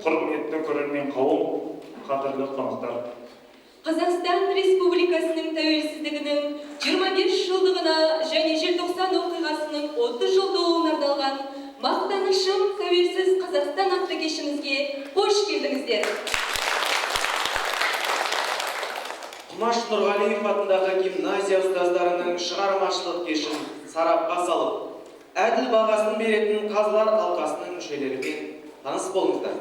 құрметті көрермен қауым, қадірлі қонақтар. Қазақстан Республикасының тәуелсіздігінің 25 жылдығына және желтоқсан оқиғасының 30 жыл толуына арналған мақтанышым тәуелсіз Қазақстан атты кешімізге қош келдіңіздер. Құмаш Нұрғалиев атындағы гимназия ұстаздарының шығармашылық кешін сарапқа салып, әділ бағасын беретін қазылар алқасының мүшелерімен таныс болыңыздар.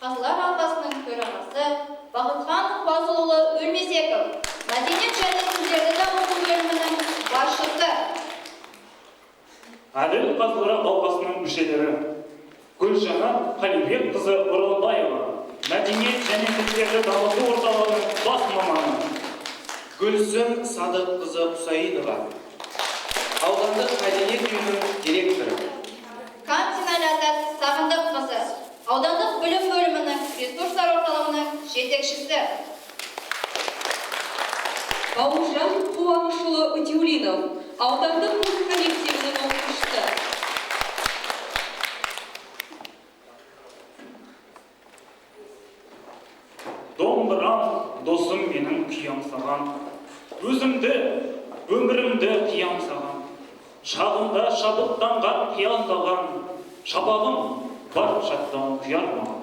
Қазылар алқасының төрағасы Бақытхан Фазылұлы Өлмесеков, мәдениет және тілдерді дамыту бөлімінің басшысы. Әділ қазылар алқасының мүшелері Гүлжана Қалибекқызы Оралбаева, мәдениет және тілдерді дамыту орталығының бас маманы. Гүлсім Садыққызы Құсайынова, аудандық мәдениет үйінің директоры. Кантина Ләззат Сағындыққызы, аудандық білім бөлімінің ресурстар орталығының жетекшісі. Бауыржан Қуанышұлы Утеулинов, аудандық музыка мектебінің оқушысы. Домбырам, досым менің күйем саған, өзімді, өмірімді қиям саған, шағында шабыттанған қиялдаған, шабағым бар шаттан құяр маған.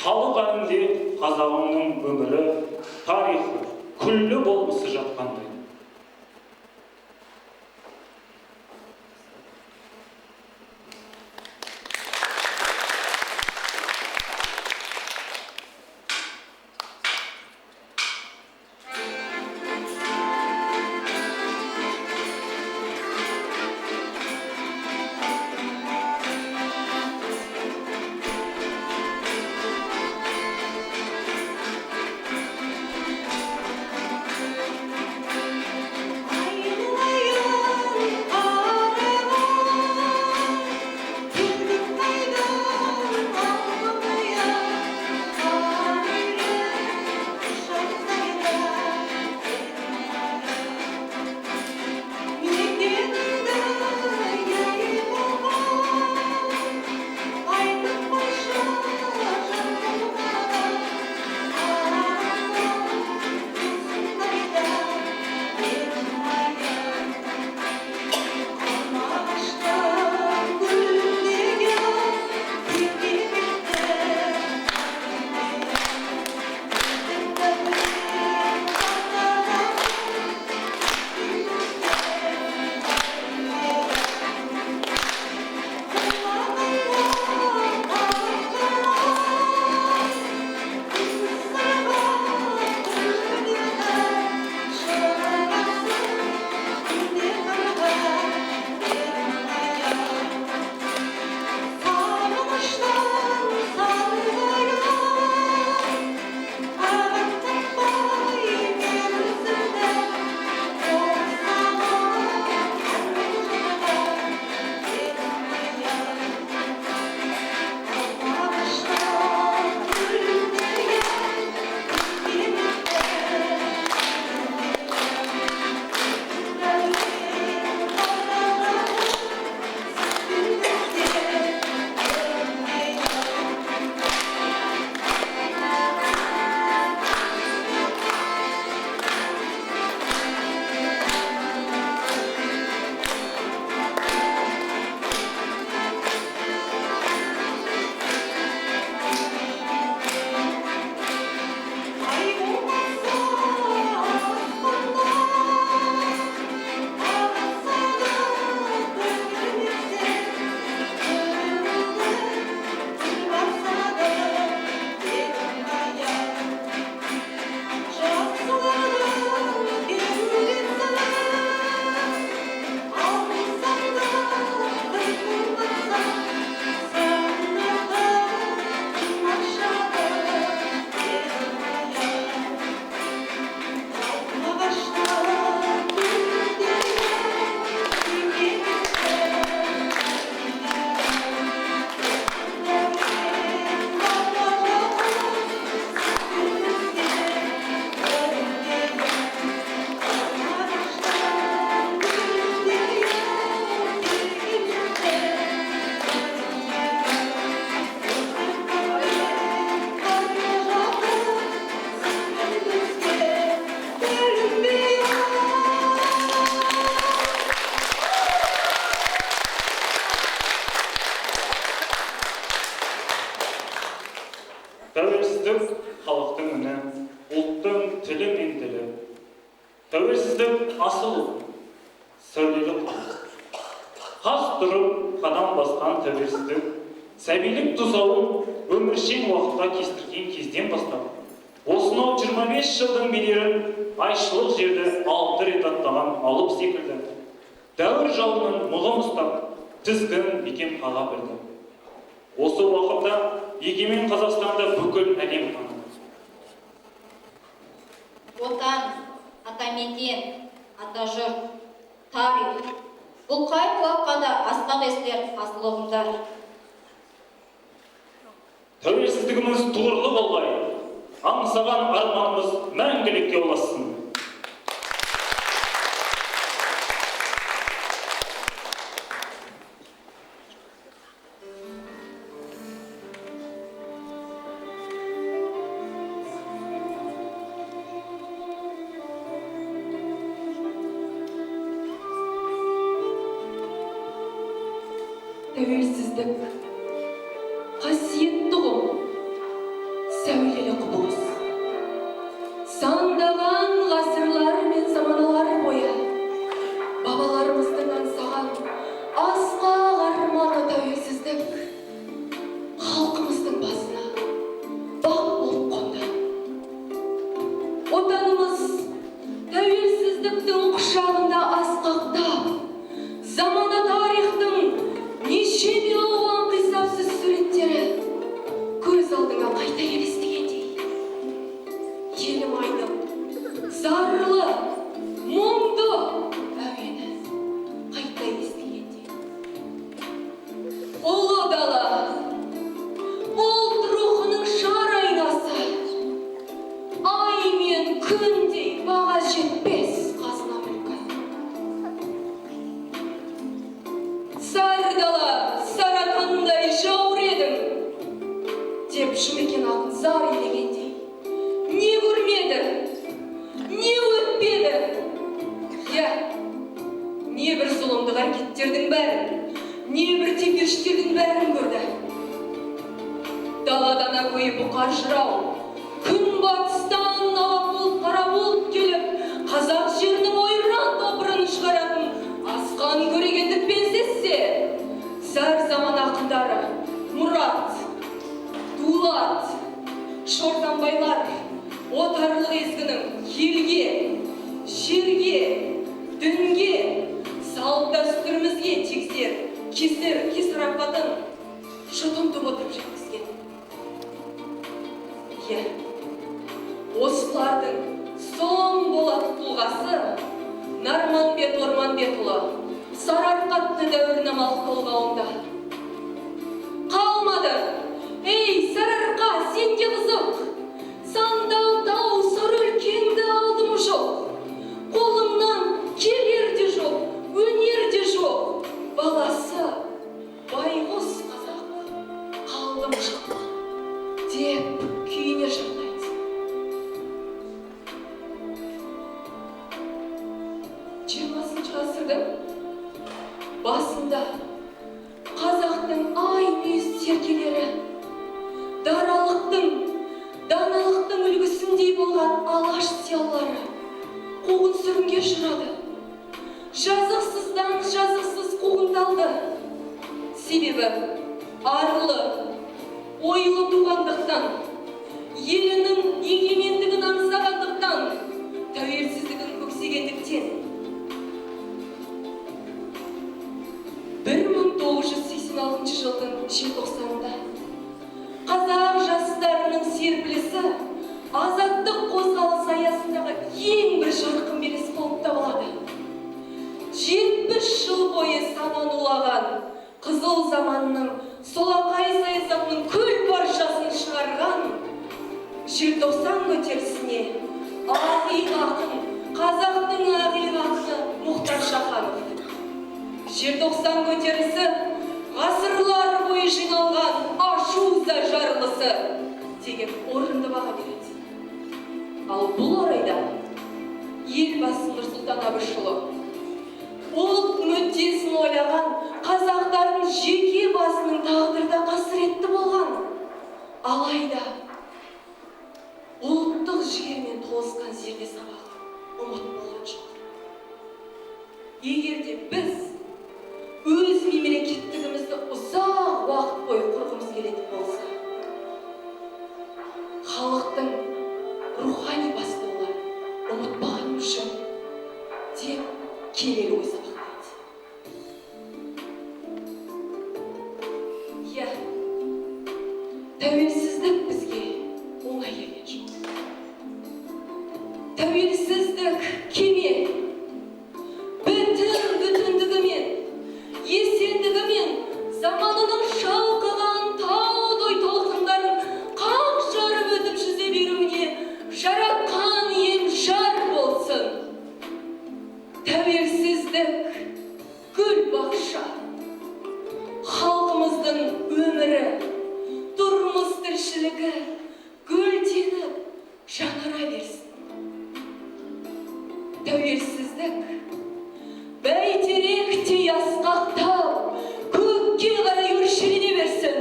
Халық әнінде қазағымның өмірі, тарихы, күллі болмысы жатқандай. асыл сәулелі қуат. Қас тұрып қадам басқан тәуелсіздік, сәбилік тұсауын өміршең уақытқа кестірген кезден бастап, осынау 25 жылдың бедерін айшылық жерді 6 рет аттаған алып секілді, дәуір жауының мұғым ұстап, тізгін бекем қаға білді. Осы уақытта егемен Қазақстанды бүкіл әлем таныды. Отан, атамекен, атажұрт, тарих. Бұл қай құлаққа да асқақ естілер асыл ұғымдар. Тәуелсіздігіміз туырлы болғай, аңсаған арманымыз мәңгілікке ұлассын. Тәуелсіздік, қасиетті ұғым, сәулелі құбылыс. Сандаған ғасырлар мен заманалар бойы бабаларымыздың аңсаған асқақ арманы тәуелсіздік халқымыздың басына бақ болып қонды. Отанымыз тәуелсіздіктің құшағында асқақтап, замана тарихтың неше миллион қисапсыз суреттері көз алдыңа қайта елестегендей. Елім айным, зарлы, мұңды әуені қайта естігендей. Ұлы дала, ұлт рухының шар айнасы, ай мен күндей баға жетпес қазына мүлкі. Сары дала, саратандай жауыр едім, деп Жұмекен ақын зар елегендей. Не көрмеді, не өтпеді. Я, не бір зұлымдық әрекеттердің бәрін, не бір тепештердің бәрін көрді. Даладан көйі бұқар жырау, күн батыстан алапұлт қара бұлт келіп, қазақ жерінің ойран топырын шығаратын асқан көрегендікпен сезсе, зар заман ақындары Мұрат, Дулат, Шортанбайлар, отарлық езгінің елге, жерге, дінге, салт дәстүрімізге тексер, кесір апатын жұтымтып отырып жеткізген. Осылардың соң болат тұлғасы Нарманбет Орманбетұлы Сарыарқатты дәуірін амал толғауында. Қалмады, ей Сарыарқа, сенде қызық, сандал тау сары үлкенді алдым жоқ. Қолымнан келер де жоқ, өнер де жоқ. Баласы байғұс қазақ, қалдым жоқ, деп күйіне жағдайды. Ғасырдың басында қазақтың ай-мүйіз серкелері даралықтың, даналықтың үлгісіндей болған алаш сиялары қуғын сүрінге ұшырады. Жазықсыздан жазықсыз қуғындалды. Себебі арлы, ойлы туғандықтан, елінің егемендігін аңсағандықтан, тәуелсіздігін көксегендіктен. 1986 жылдың желтоқсанында қазақ жастарының серпілісі азаттық қозғалыс аясындағы ең бір жарқын белес болып табылады. 70 жыл бойы санын улаған қызыл заманның солақай саясатының күл паршасын шығарған желтоқсан көтерілісіне ақиық ақын, қазақтың ақиық ақыны Мұхтар Шаханов. Желтоқсан көтерілісі ғасырлар бойы жиналған ашу-ыза жарылысы деген орынды баға береді. Ал бұл орайда елбасы Нұрсұлтан Әбішұлы ұлт мүддесін ойлаған қазақтардың жеке басының тағдырда қасіретті болған, алайда ұлттық жігермен толысқан зерде сабағы ұмыт болған жоқ. егер де біз өз мемлекеттігімізді ұзақ уақыт бойы құрғымыз келетін болса, халықтың рухани бастауларын ұмытпағаным үшін деп келелі ой сабақтайды. Иә, тәуелсіздік бізге оңай келген жоқ. Тәуелсіздік кеме бүтіндігімен, есендігімен заманының шалқыған таудай толқындарын қақ жарып өтіп жүзе беруіне жаратқан енжар болсын. Тәуелсіздік гүл бақша, халқымыздың өмірі, тұрмыс тіршілігі гүлденіп жаңара берсін. Тәуелсіздік бәйтеректей асқақтап, көкке қарай өршелене берсін.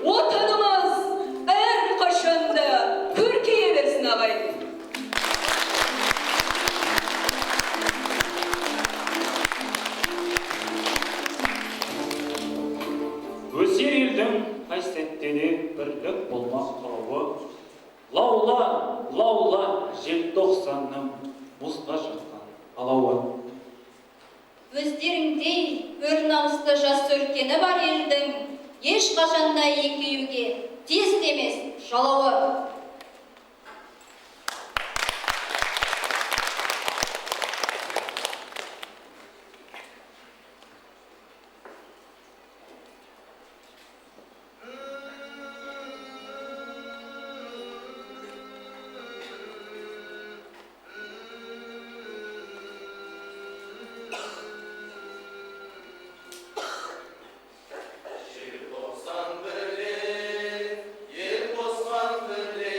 Отанымыз әрқашанда көркейе берсін, ағайын. Өсер елдің қай сәтте де бірлік болмақ қалауы. Лаула, лаула, желтоқсанның мұзға жатқан алауы. Өздеріңдей өр намысты жас өркені бар елдің ешқашанда екеуге тез емес жалауы. Ел қосқан бірлік,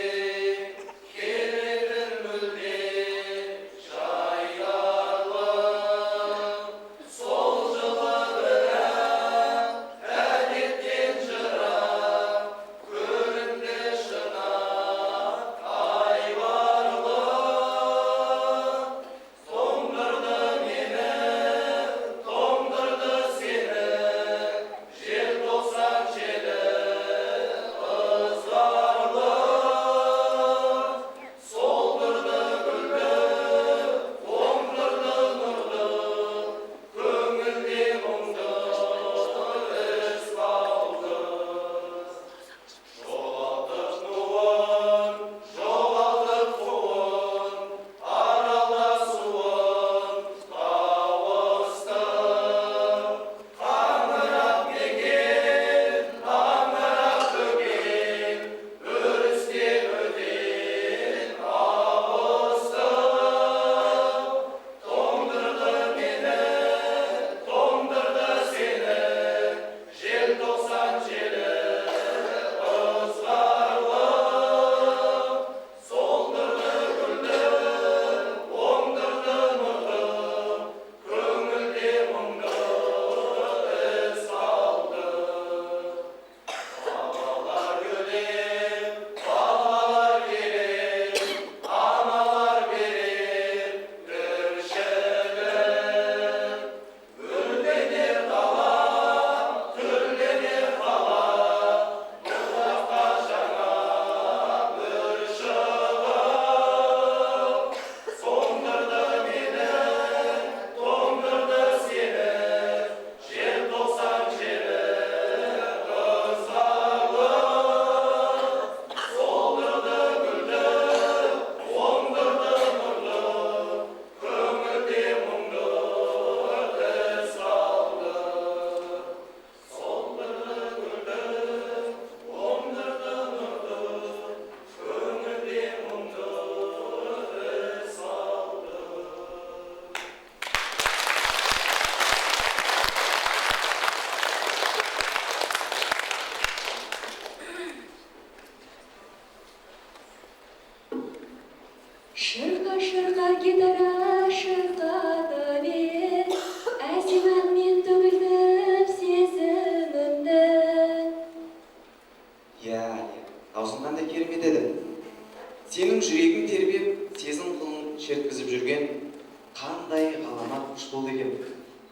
қуаныш болды екен.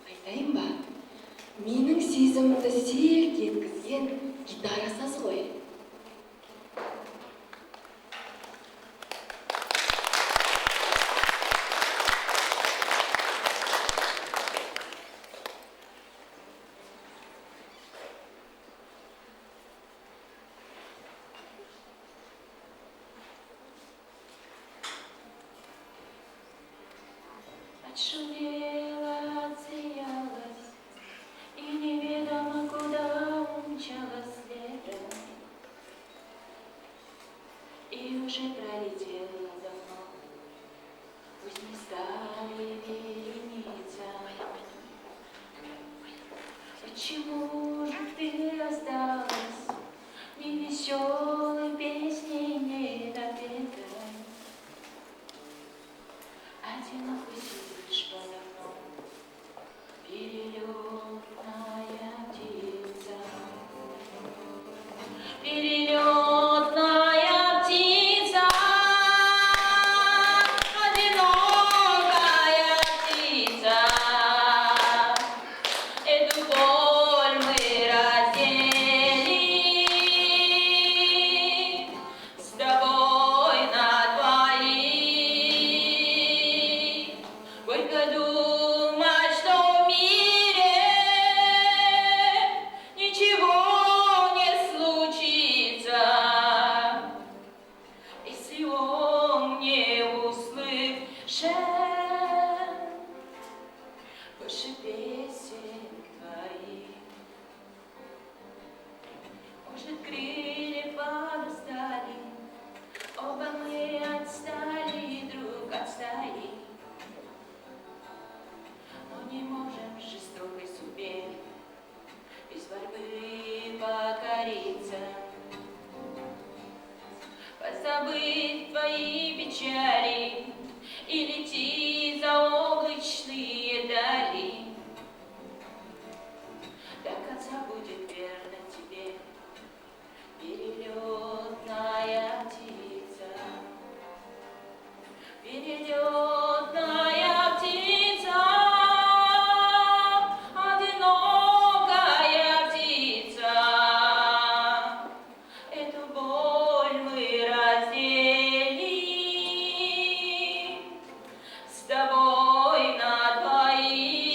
Айтайын ба? Менің сезімімді селт еткізген гитара саз ғой. Отшумела, отсеялась, и неведомо куда умчалась лето, и уже пролетела давно, пусть не стали вереница. Почему же ты осталась ни веселой песней не допетой? Одиноко сидишь подо мной, перелетная птица. Перелетная птица, одинокая птица. Эту боль мы разделим с тобой на двоих. Горько думать, что в мире ничего не случится, если он не услышит больше песен твоих. Может, крылья подустали, оба мы отстали друг от стаи, но не можем жестокой судьбе без борьбы покориться, позабыть твои печали и лети за облачные дали. До конца будет верно тебе перелетная птица. Перелетная птица, одинокая птица. Эту боль мы разделим с тобой на двоих.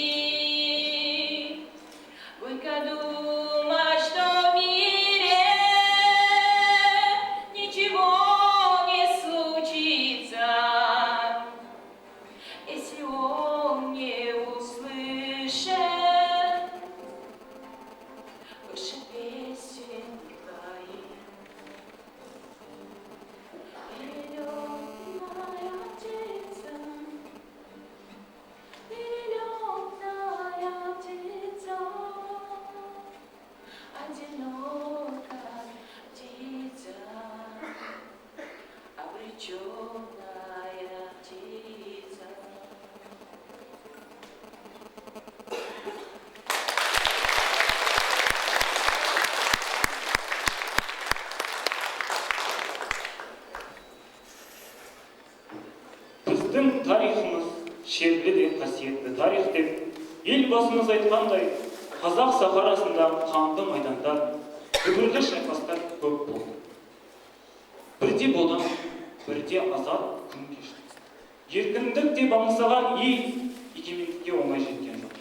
Горько думать, что в мире ничего не случится, если он не услышит больше песен твоих. Перелетная птица, перелетная птица, одинокая птица, обреченная птица. Біздің тарихымыз шерлі де қасиетті тарих деп елбасымыз айтқандай, қазақ сахарасында қанды майдандар, дүбірлі шайқастар көп болды. Бірде бодан, бірде азат күн кешті. Еркіндік деп аңсаған ел егемендікке оңай жеткен жоқ.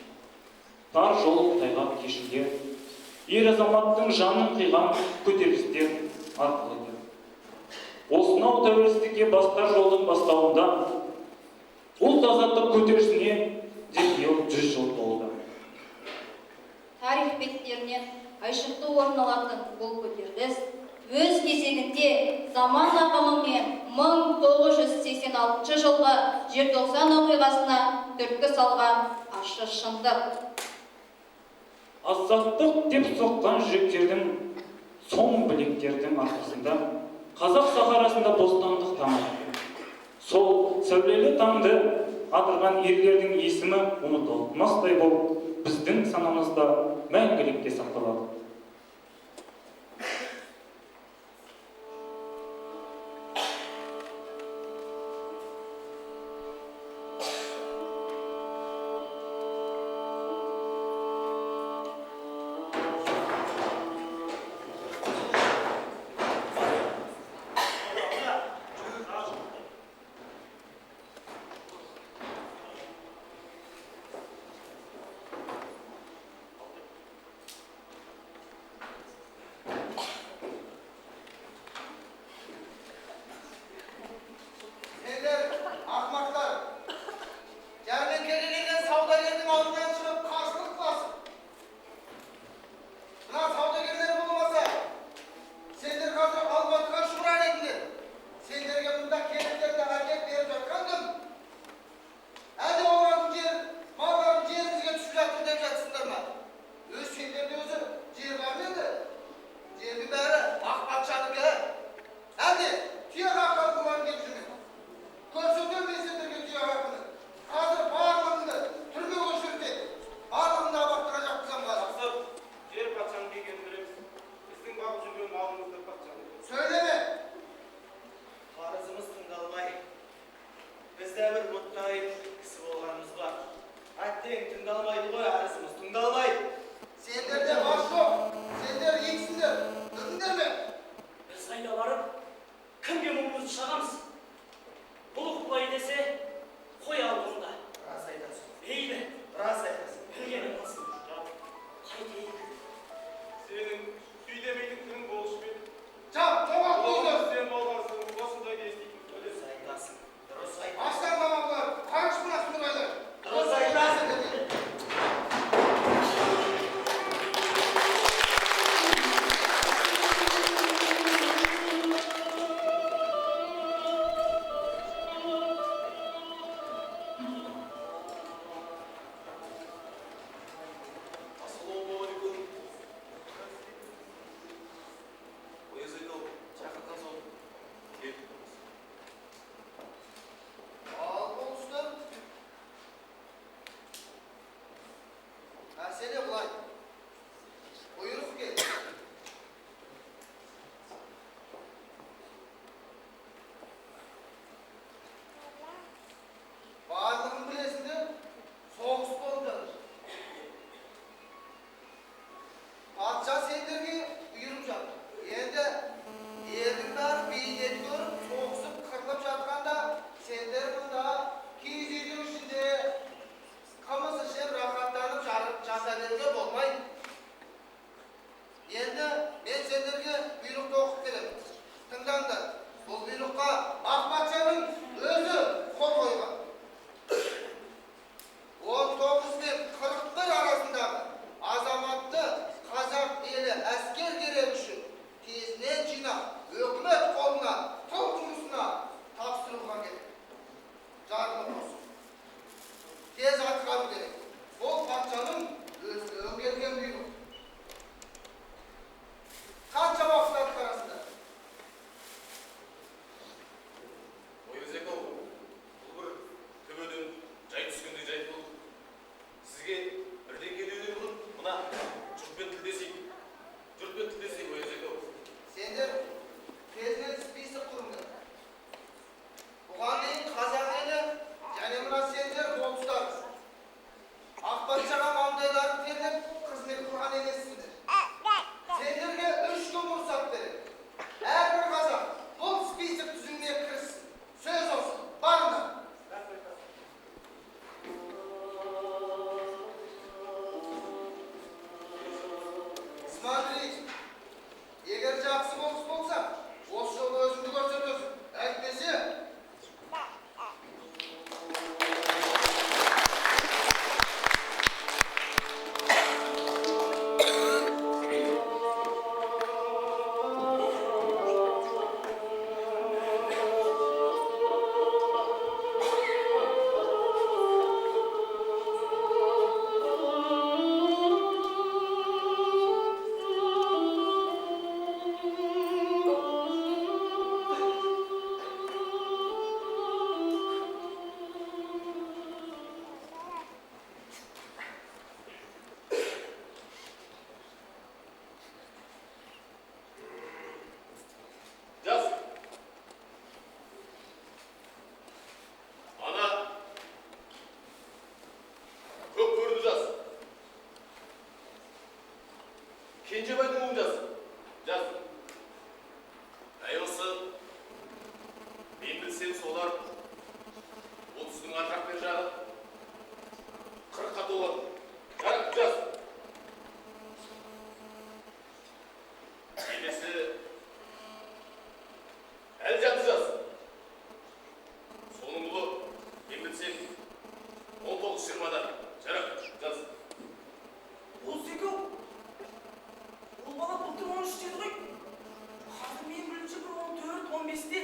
Тар жол тайғақ кешуде, ер азаматтың жанын қиған көтерілістер арқылы келді. Осынау тәуелсіздікке бастар жолдың бастауында ұлт азаттық көтерілісіне де биыл 100 жыл толды. Тарих беттерінен айшықты орын алатын бұл көтеріліс өз кезегінде заман ағымымен 1986 жылғы желтоқсан оқиғасына түрткі салған ащы шындық. Азаттық деп соққан жүректердің, соң білектердің арқасында қазақ сахарасында бостандық тамыр. Сол сәулелі таңды атырған ерлердің есімі ұмытылмастай болып, біздің санамызда мәңгілікке сақталады. әттең тыңдалмайды ғой, арысымыз тыңдалмайды. Сендерде баш жоқ. Сендер ексіңдер. Білдіңдер ме? Біз айда барып, кімге мұңымызды шағамыз? Бұлық былай десе, қой алдыңда. Рас айтасың. Мейлі, Рас айтасың. білгені болсын. Қайтейік. Senin söylemeydin kırın boluşmayın. Çap, çoğalt Allah'ım olsun. sen olmasın, basında geçtiğin öyle. Дұрыс айтасың. Дұрыс айтасың. Baştan babamlar. Karışmına sınırlaylar. Dұрыс айтасың. Assalamualaikum. O yazıyı çakırdan sonra. Gel. Al olsun. Mesele kolay. Buyruk gel. Bağırlığın bilesinde soğuk bol kalır. Padişah senderge buyurup жатыр. Енді елдің бәрі бейнет көріп, соғысып қырылып жатқанда, сендер мұнда киіз үйдің ішінде қымыз ішіп, рахаттанып жата беруге болмайды. Енді мен сендерге бұйрықты оқып беремін. Тыңдаңдар. Бұл бұйрыққа ақ патшаның өзі қол қойған. 19 мен 41 арасындағы азаматты қазақ елі әскер керек үшін тезінен жинап, өкімет қолына, тыл жұмысына тапсыруға керек. Жарлық осы. Тез атқару керек. Бұл патшаның өзіне келген бұйрық. Қанша уақыт атқарасыңдар? Oyunzeko, bu bir töbödün jay түскендей жайт болды. Сізге бірден келуіне бұрын мына жұртпен тілдесейік. Oyunzeko. Сендер тезінен список құрыңдар. Бұған дейін қазақ елі және мына сендер болыстарыз. Ақ патшаға маңдайларын терлеп қызмет құрған емессіңдер. Сендерге 3 күн мұрсат береді. Әрбір қазақ бұл список тізіміне кірсін. Сөз olsun. Барыңдар. Смотри, егер жақсы болыс болса, осы жолы өзіңді көрсетесің. Әйтпесе, Жаз. Ана көп көрді жаз. Кенжебайдың ұлын жаз. Жаз. Әй осы, мен білсем солар 30-ның атрақ бер жағы 40-қа толады. Жарық жаз. Келесі әлі жатты жаз. Соның ұлы, мен білсем 19-20-да. Жарық жаз. Болсеке, ол бала былтыр 13 деді ғой. Қазір мен білінше бір 14-15-те.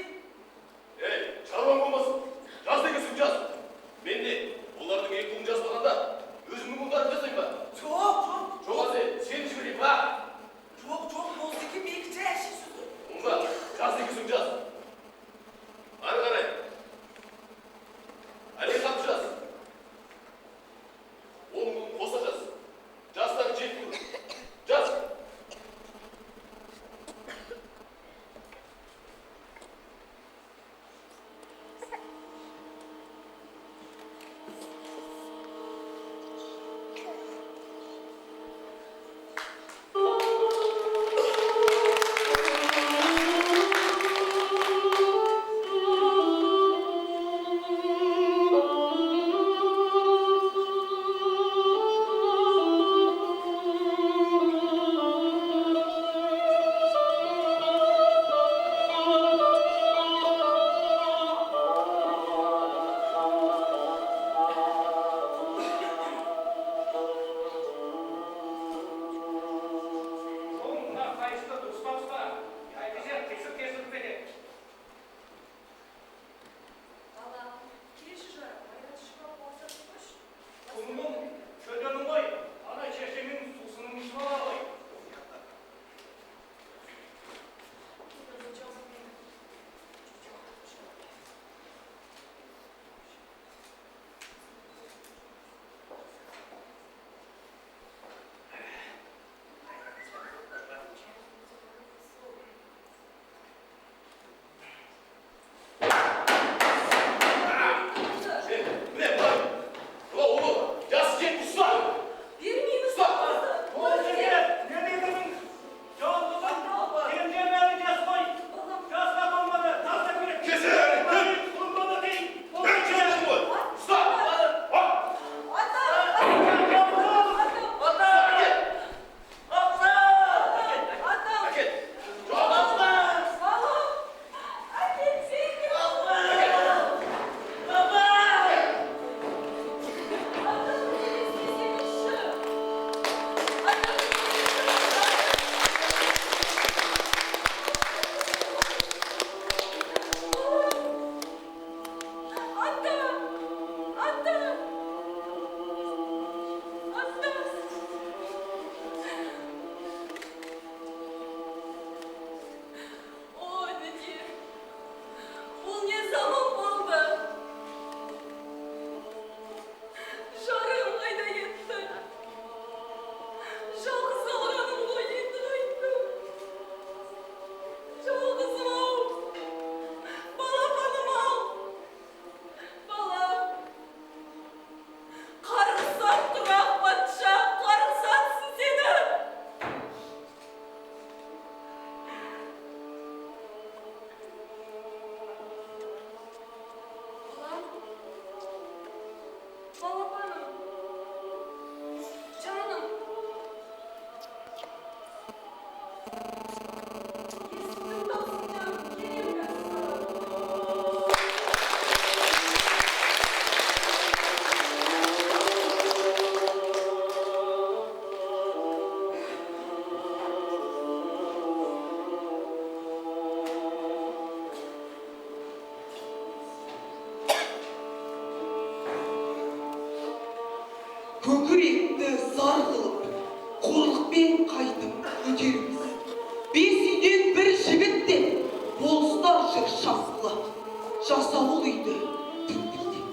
Ей, шаруаң болмасын. Жаз дегенсің жаз. Мен де олардың екі ұлын жазбағанда өзімнің ұлдарын жасайын ба? Жоқ. Жоқ әзе, сен жіберейін ба? Жоқ, болсеке менікі жай әшік сөз ғой. Онда жаз дегенсің жаз. Ары қарай. Әлихан жаз. Әкет, ұста! Бермейміз. Ұста! Көкіректі зар қылып, қорлықпен қайтып өтерміз. Бес үйден бір жігіт деп, болыстар жүр шапқылап, жасауыл үйді тінтілдеп.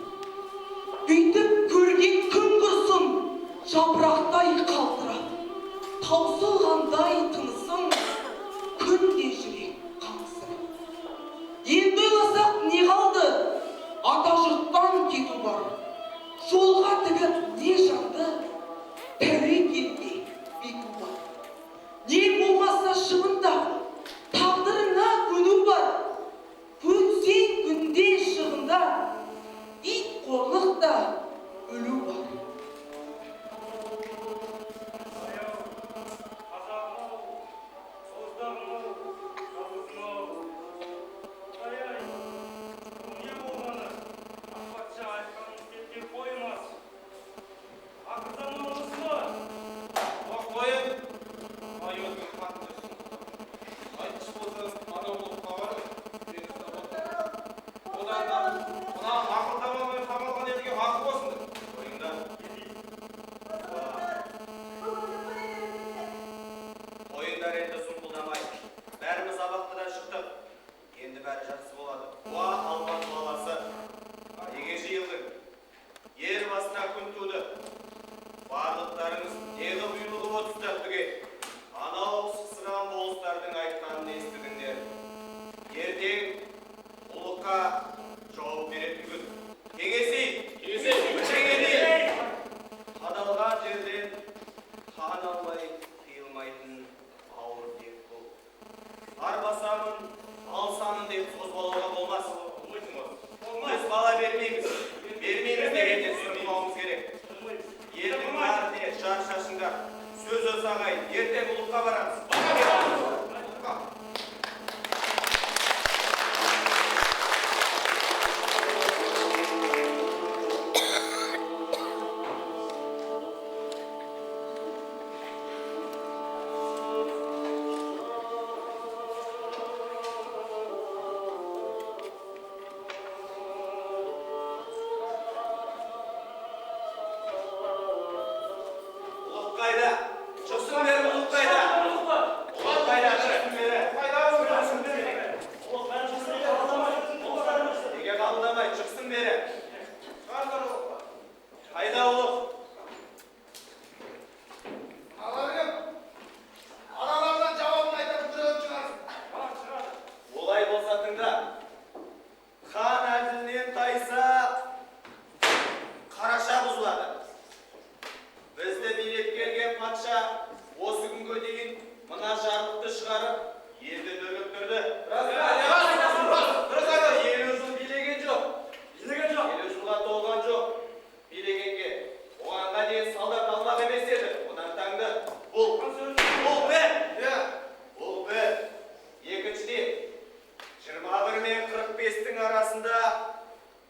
Үйтіп көрген күн құрсын, жапырақтай қалтырап, таусылғандай тынысың, күнде жүрек қаңсырап. Енді ойласақ не қалды? Ата жұрттан кету бар. Жолға тігіп не жанды, тәуекелге беку бар. Не болмаса шыбында, тағдырына көну бар. Көнсең күнде шығында, ит қорлықта өлу бар. Ойындар енді сұңқылдамай, бәріміз абақтыдан шықтық. Енді бәрі жақсы болады. Уа Албан баласы, неге жиылдың? Ер басына күн туды. Барлықтарыңыз неғі бұйрығы отызда түге. Анау сықсыған болыстардың айтқанын естідіңдер. Ертең ұлыққа жауап беретін күн. Кеңесейік! Кеңесейік! Қадалған жерден қан алмай қиылмайтын ауыр дерт бұл. Арбасамын, алсамын деп қозғалуға болмас. Біз бала бермейміз. Бермейміз дегенде сұрмауымыз керек. Елдің бәріне жар шашыңдар. Сөз өзағай, ертең ұлыққа барамыз. Ұлық қайда? Жұрсын бәрі ұлық қайда? патша осы күнге дейін мына жарлықты шығарып елді дөрлеттірді. Елу жыл билеген жоқ. Елу жылға толған жоқ. Билегенге оғанға дейін солдат алмақ емес еді. Одан таңды бұл бір. Екіншіден 21 мен 45-тің арасында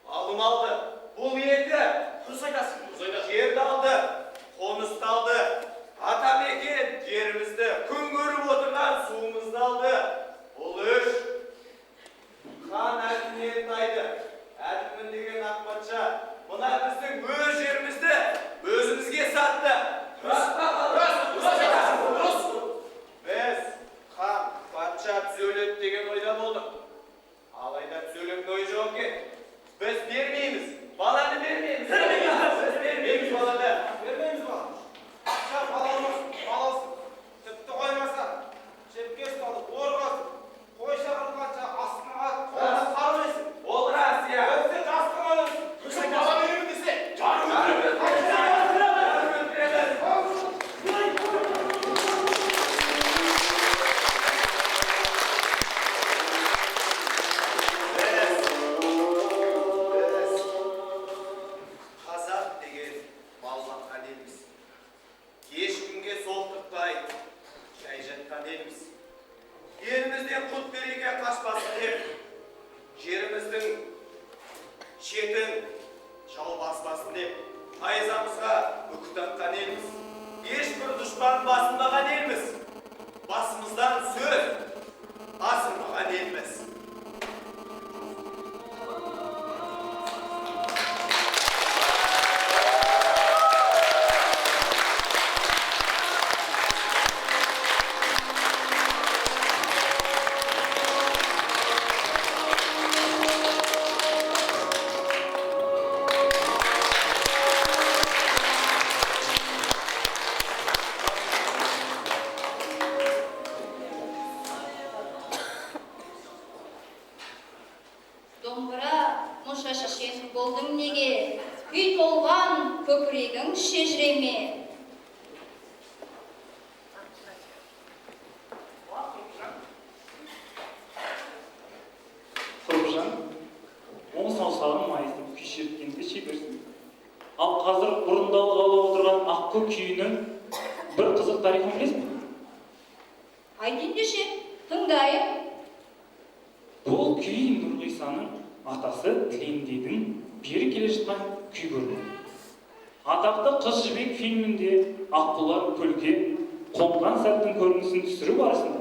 алым алды. Бұл екі. Дұрыс айтасың. Жерді алды, қонысты алды, атамекен жерімізді, күн көріп отырған суымызды алды. Бұл үш. Хан әділмен тайды. Әділмін деген ақ патша мына біздің өз жерімізді өзімізге сатты. Біз хан патша түзеледі деген ойда болдық. Алайда түзелетін ой жоқ екен. Біз бермейміз. Баланы бермейміз. Біз бермейміз баланы. Бермейміз ба? Патша баласын. Тіпті қоймаса, жепке ұсталып, орғасып, қой шағырылғанша астына ат, қолына қар өсіп. Ол рас, иә. Өтсе жастың өлсін. Бала беремін десе, жарым өлтіреді. Қазақ деген балбаққан елміз. Ешкімге соқтықпай жай жатқан елміз. Елімізден құт береке қашпасын деп, жеріміздің шетін жау баспасын деп, айзамызға үкі таққан елміз. Ешбір дұшпан басынбаған елміз. Басымыздан сөз асырмаған елміз. Домбыра мұша шешен болдың неге, күй толған көкірегің шежіреме. Сұрыпжан, оң саусағын майысып күй шерткенде шеберсің. Ал қазір орындалғалы отырған аққу күйінің бір қызық тарихын білесің бе? Айтыңдеше, тыңдайын. Бұл күй Нұрғисаның атасы Тілендидің бері келе жатқан күй көрінеді. Атақты Қыз жібек фильмінде аққулар көлге қонған сәттің көрінісін түсіру барысында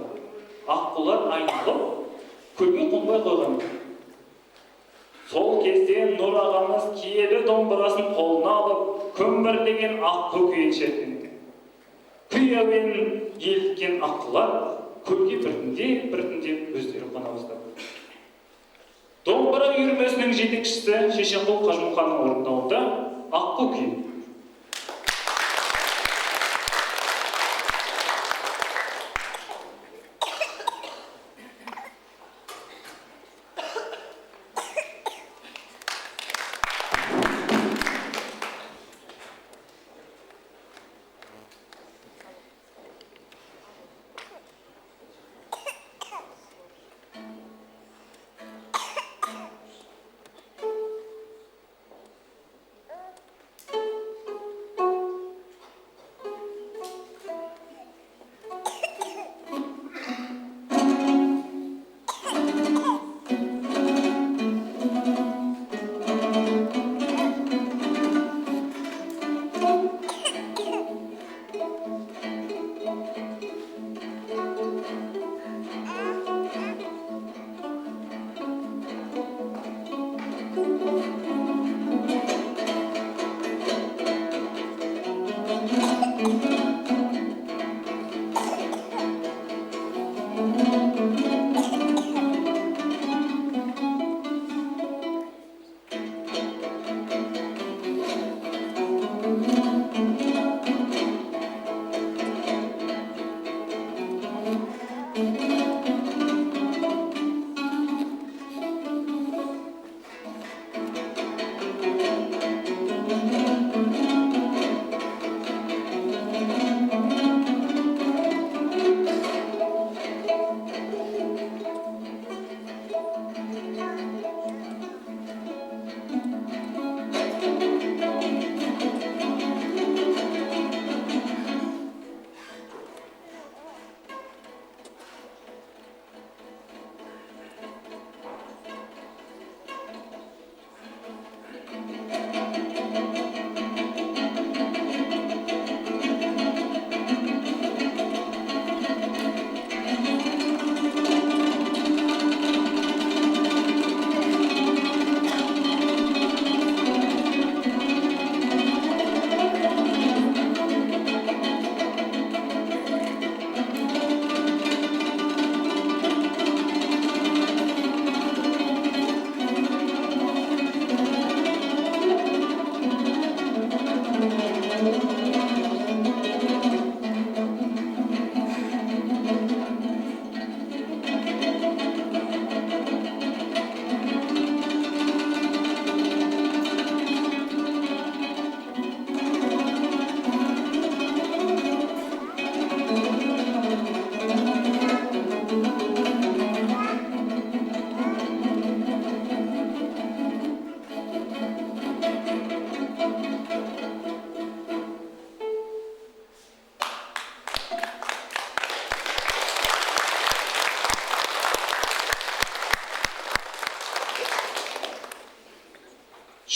аққулар айналып көлге қонбай қойған. Сол кезде Нұр ағамыз киелі домбырасын қолына алып көмбірлеген аққу күйін шерткен екен. Күй әуенін еліткен аққулар көлге біртіндеп өздері қона бастады. Домбыра үйірмесінің жетекшісі Шешенқұл Қажымұқанның орындауында аққу күй.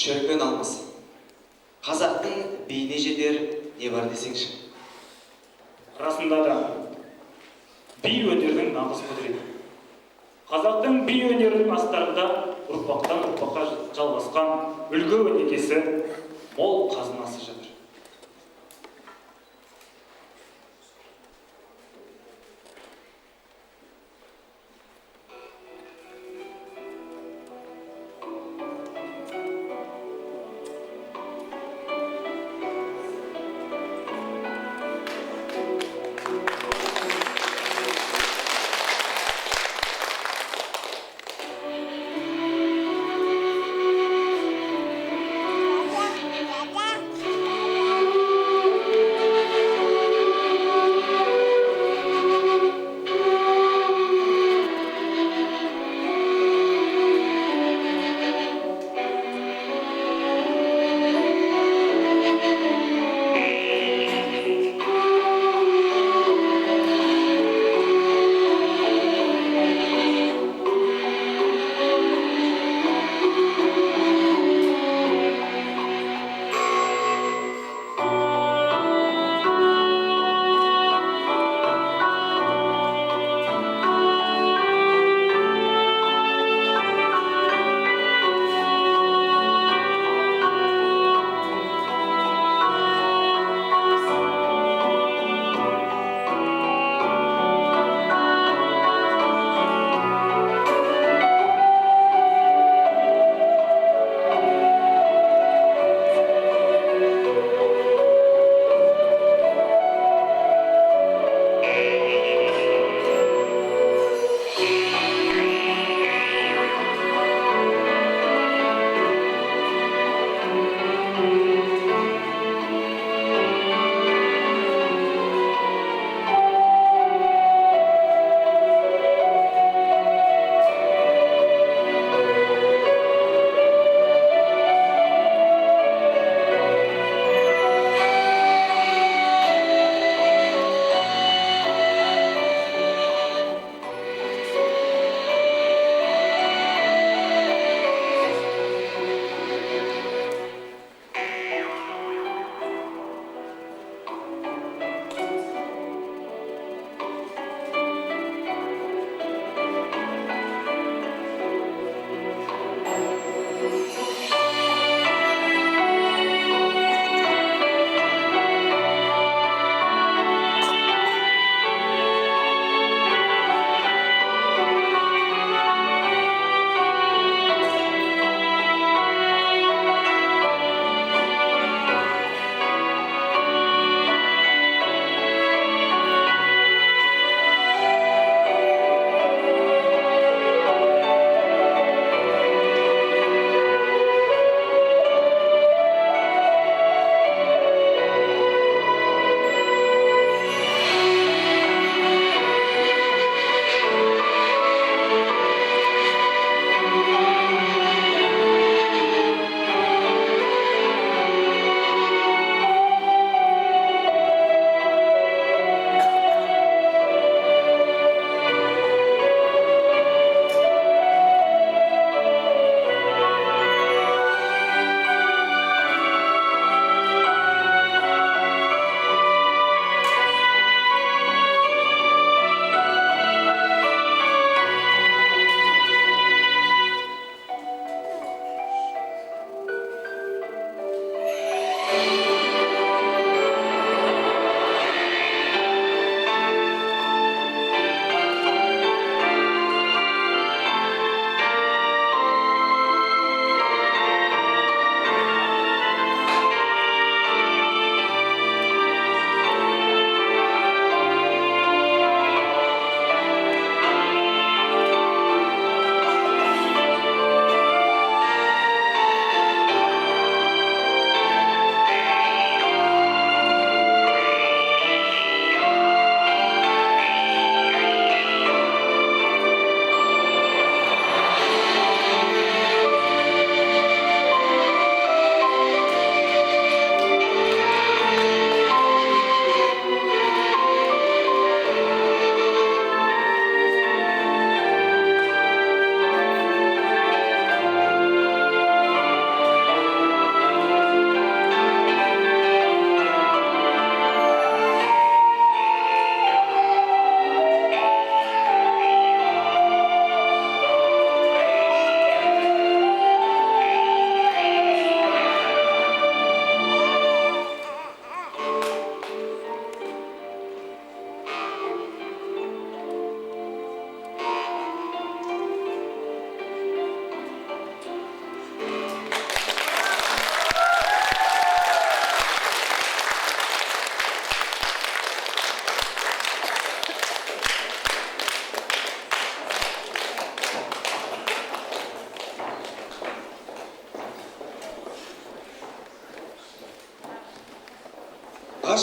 шіркін алмас. Қазақтың бейне жетер не бар десеңші. Расында да, би өнердің нағыз құдіреті. Қазақтың би өнерінің астарында ұрпақтан ұрпаққа жалғасқан үлгі өнегесі, мол қазынасы жатыр.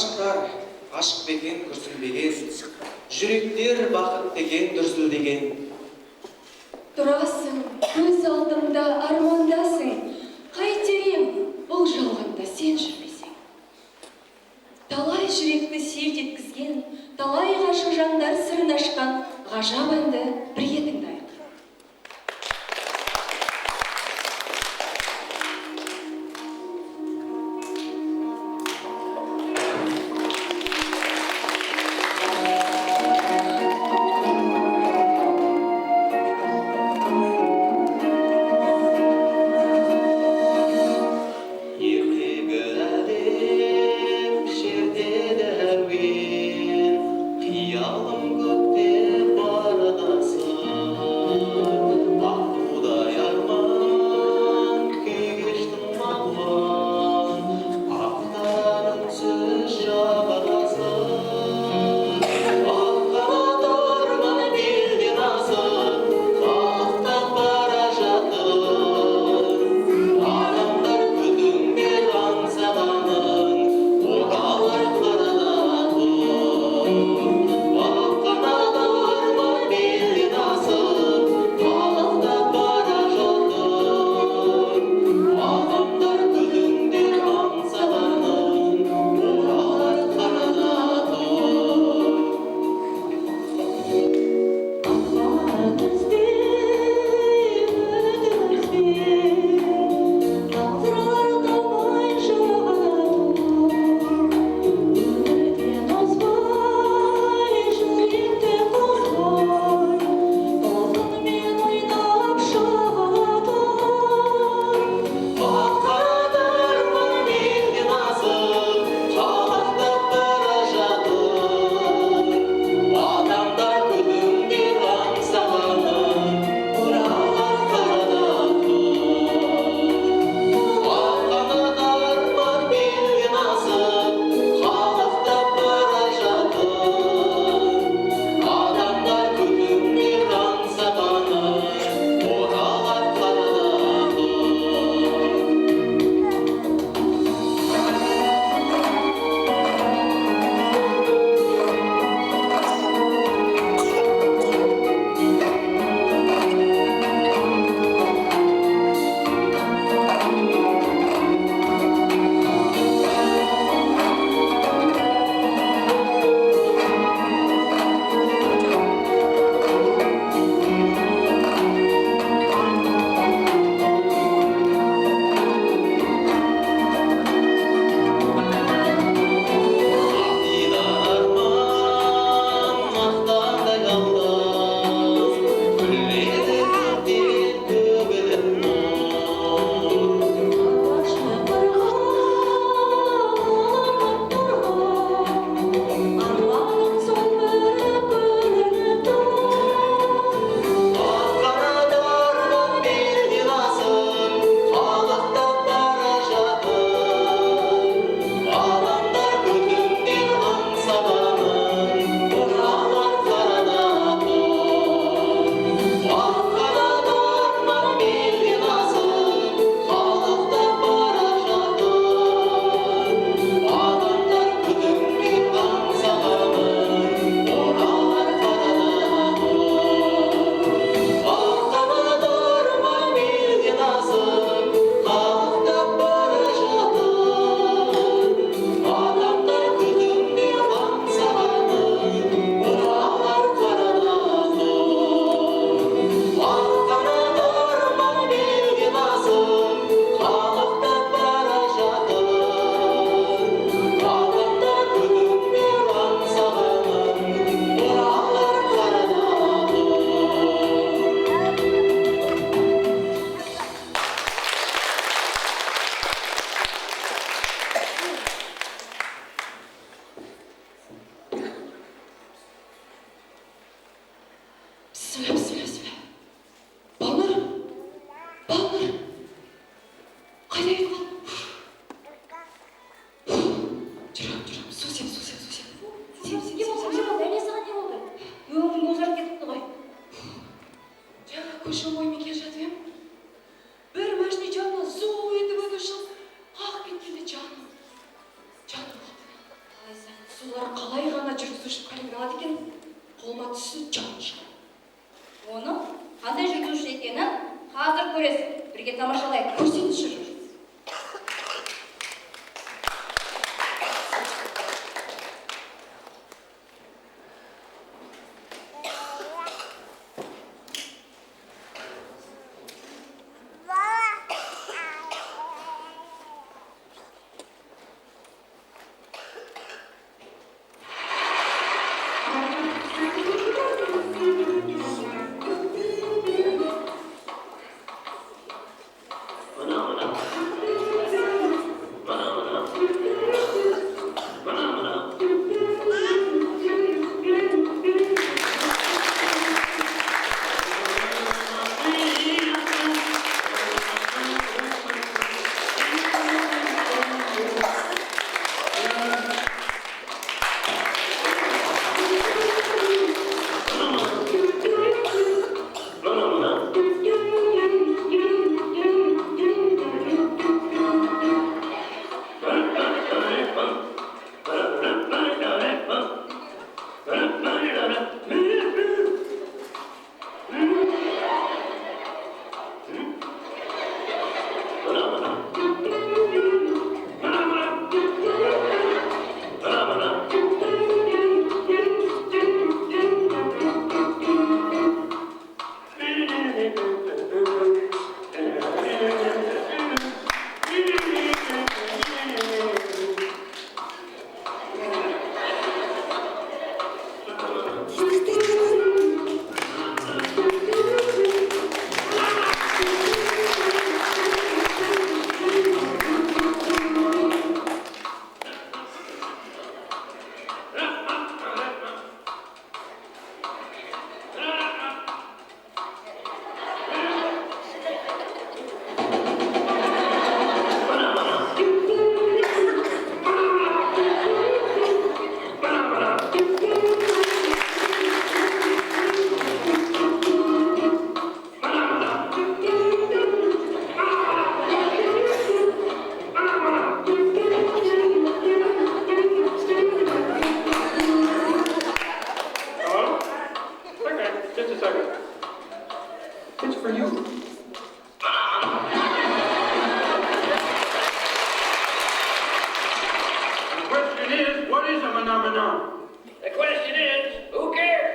ғашықтар ашық бекен күрсінбеген, жүректер бақыт деген дүрсілдеген. Тұрасың, көз алдымда армандасың, қайтерем бұл жалғанда сен жүрмесең. Талай жүректі селт еткізген, талай ғашық жандар сырын ашқан ғажап әнді бірге тыңдайық. Ертегі әлем жерде дәуен, қиялым көкте барадасың. Солар қалай ғана жүргізуші кандидат екен, қолыма түсі жан шығар. Оны қандай жүргізуші екенін қазір көресің. Бірге тамашалайық. Көрсетші жүр. The question is, who cares?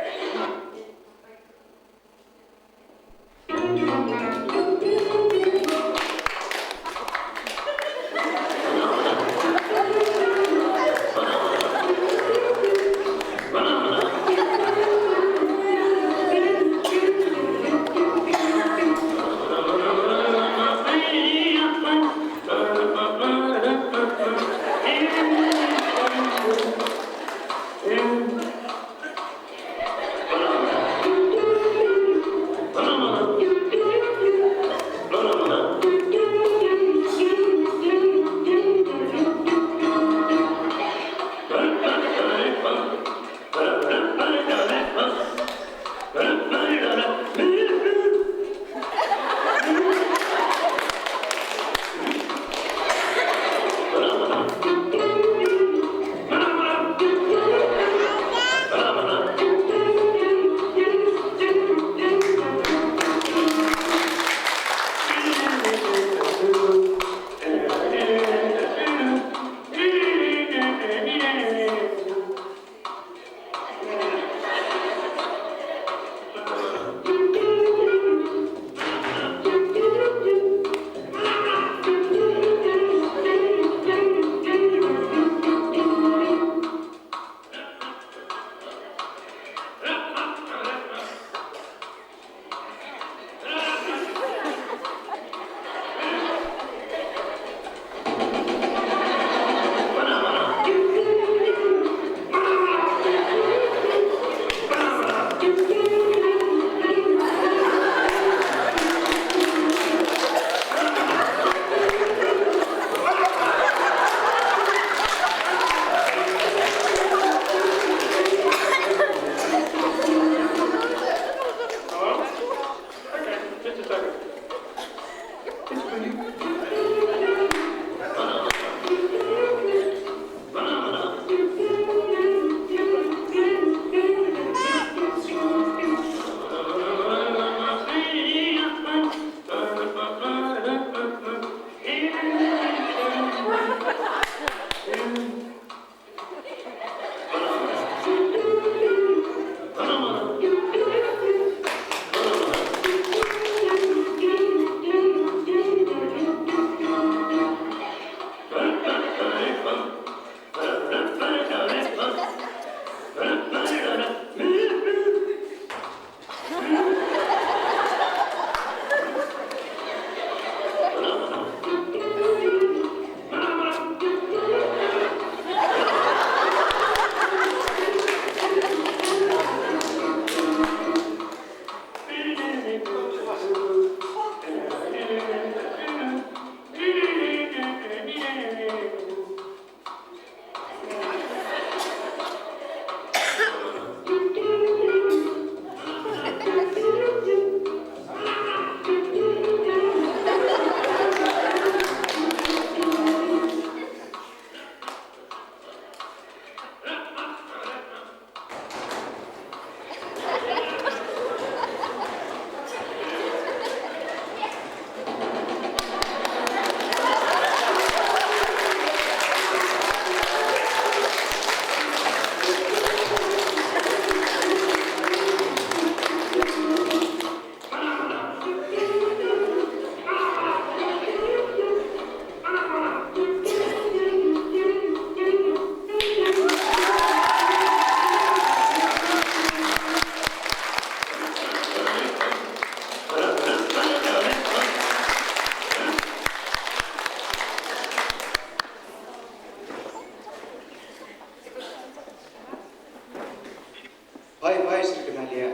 Пай шіркін Әлия.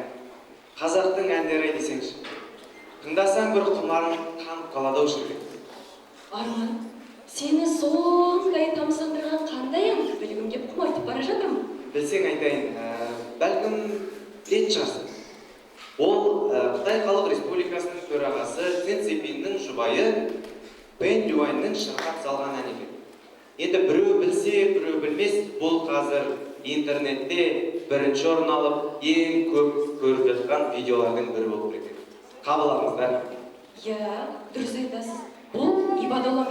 Қазақтың әндері десеңші. Тыңдасаң бір құмарың қанып қалады-ау шіркін. Арман, сені сондай тамсандырған қандай ән білгім кеп құмайтып бара жатырмын. Білсең айтайын, бәлкім білетін шығарсың. Ол Қытай Халық Республикасының төрағасы Цзэн Цзиньпиннің жұбайы Пэн Люаньның шырқап салған ән екен. Енді біреу білсе, біреу білмес, бұл қазір интернетте бірінші орын алып, ең көп көріп жатқан видеолардың бірі болып кеткен. Қабыл алыңыздар. Иә, дұрыс айтасыз. Бұл Ибадолла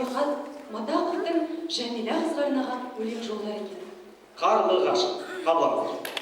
Матақовтың Жәмила қызға арнаған өлең жолдары екен. Қарлы ғашық. Қабыл алыңыздар.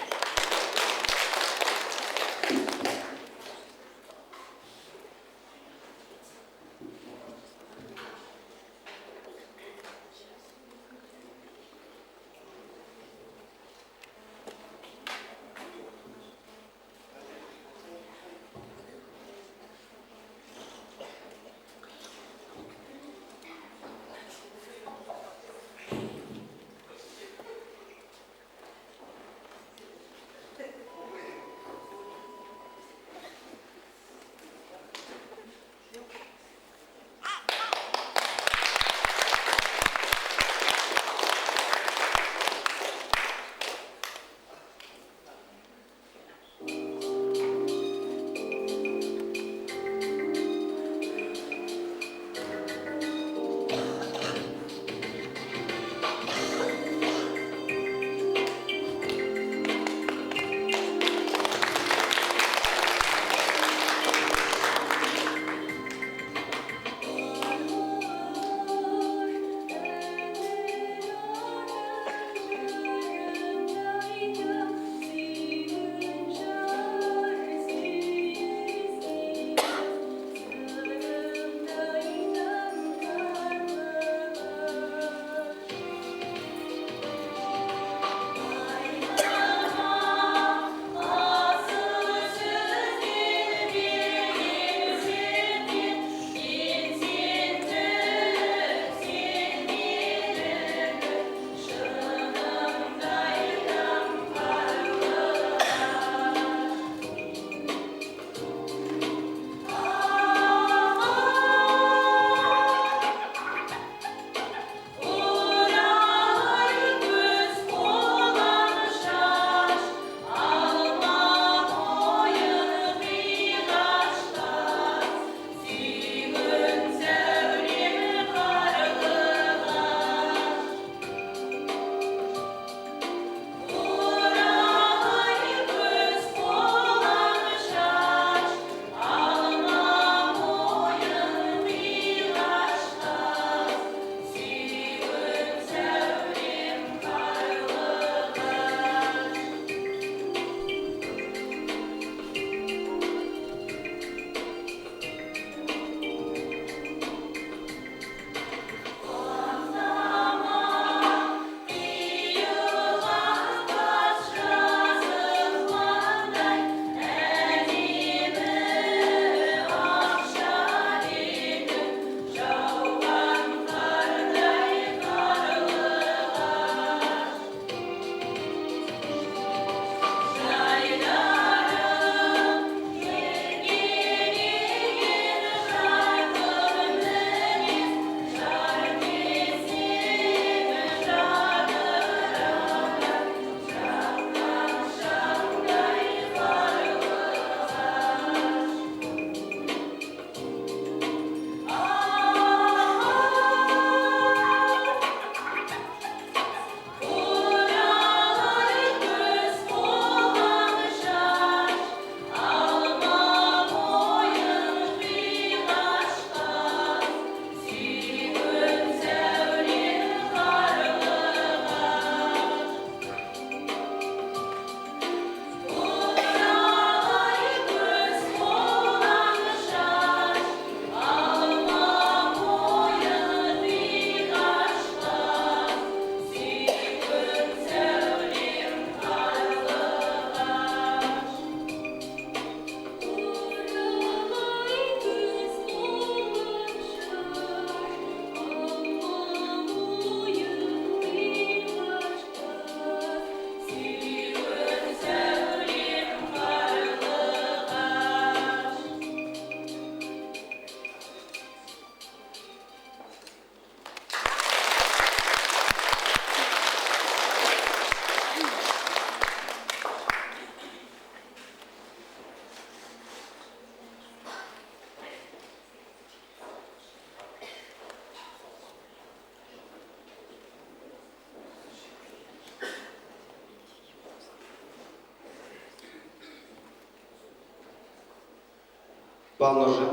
Балнұржан,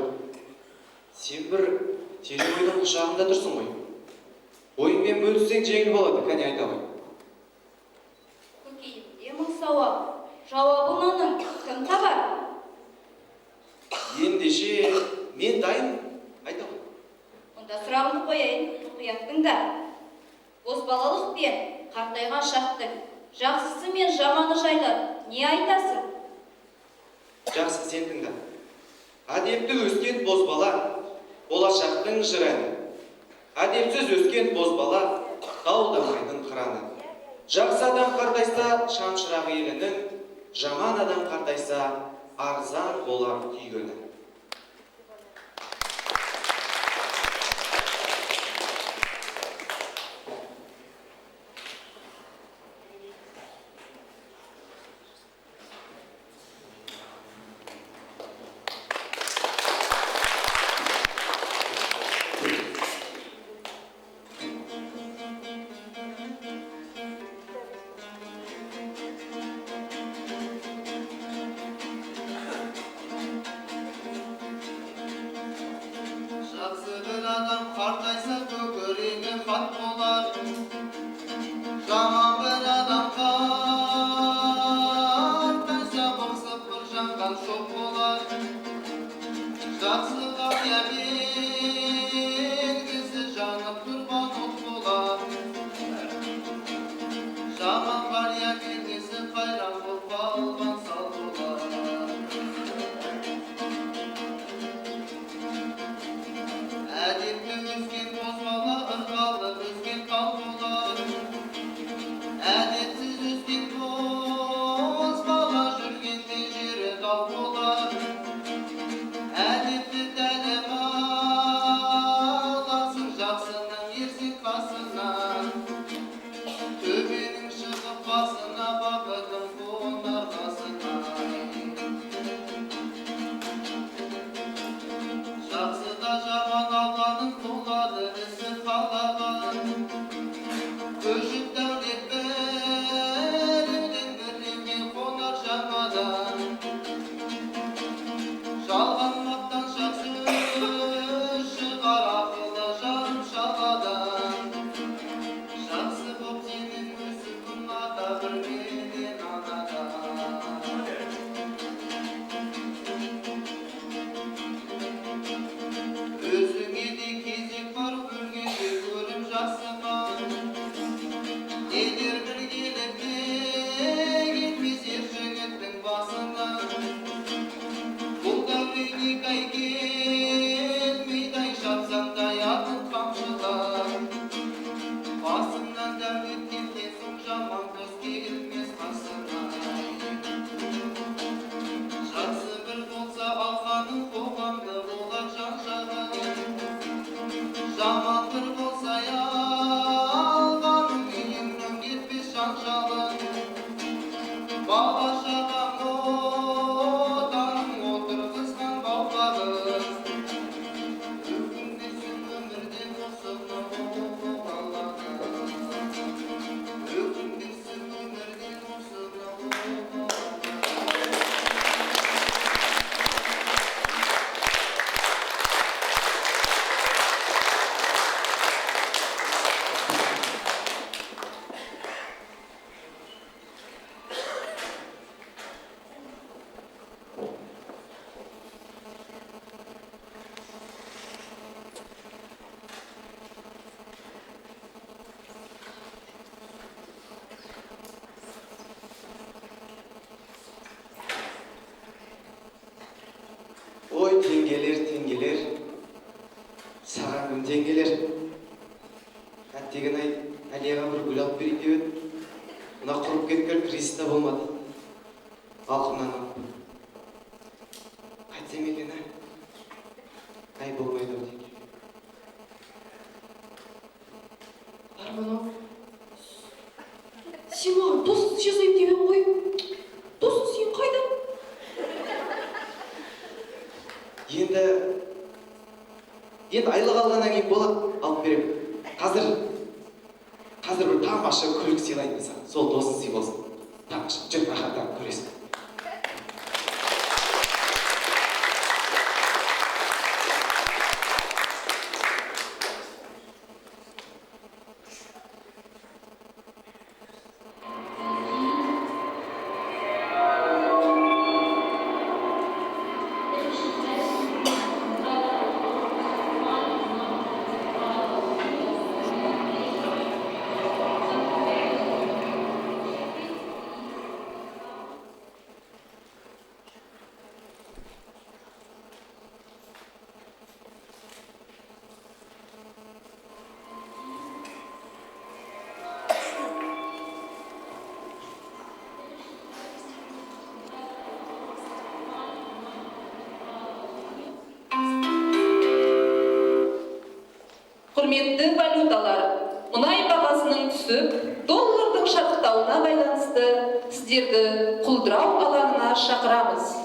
сен бір терең ойдың құшағында тұрсың ғой. Ойыңмен бөліссең жеңіл болады, кәне айта ғой. Көкейімде мың сауал, жауабын оның кім табар? Ендеше мен дайын, айта ғой. Онда сұрағымды қояйын, мұқият тыңда. Бозбалалық пен қартайған шақтың жақсысы мен жаманы жайлы не айтасың? Жақсы, сен тыңда. Әдепті өскен бозбала, болашақтың жыраны. Әдепсіз өскен бозбала, таудамайдың қыраны. Жақсы адам қартайса, шамшырақ елінің, жаман адам қартайса, арзан болар түйгені. Жақсы бір адам қартайса көкірегі хат болар. Жаман бір адам қартайса бықсып бір жанған шоқ болар. Жақсыға белгісі жанып тұрған от болар. Жаманға белгісі қайран боп қалған сал болар. Әдепті өскен бозбала ырғалы өскен қал болар. Әдепсіз өскен бозбала жүргенде жері дал болар. Әдепті тәлім аларсың жақсының ерсек қасынан. Төбенің шығып басына бақытың қонар қасына. Жақсы да жаман Алланың қолдары ісі қалаған. Көшіп дәулет біреуден біреуге қонар жаңадан. Жалған мақтаншақ сөз шығар ақылы жарым шаладан. Жақсы боп сенің өсіп ата бір менен анадан. Өзіңе де кезек бар өлгенде көріп жасыған. Егер бір келіп келмес ер жігіттің басына. Бұл дәуренге қай келмейді ай шапсаңдай атын қамшылар. Басыңнан дәулет кеткен соң жаман дос келмес қасына. Жақсы бір болса алғаның қоғамды болар жан-жағың. Жаман бір болса алғаның үйіңнен кетпес жанжалың. Бала-шағаң отаның отырғызған баубағың. Өкінбесін өмірден осыны Алланың. Өкінбесін өмірден осыны Алланың. Ой, теңгелер, теңгелер, саған күн теңгелер. Әттеген ай, Әлияға бір гүл алып берейін деп еді. Мына құрып кеткен кризис та болмады. Алқымнан алып. Қайтсем екен, ай болмайды ау теңге. Арман-ау, сен маған дос жасайын демен ғой. Дос сен қайда? Енді айлық алғаннан кейін болады, алып беремін. Қазір бір тамаша күлік сыйлайын саған. Сол досың сый болсын. Тамаша, жүр рахаттанып көресің. Құрметті валюталар, мұнай бағасының түсіп, доллардың шарықтауына байланысты сіздерді құлдырау алаңына шақырамыз.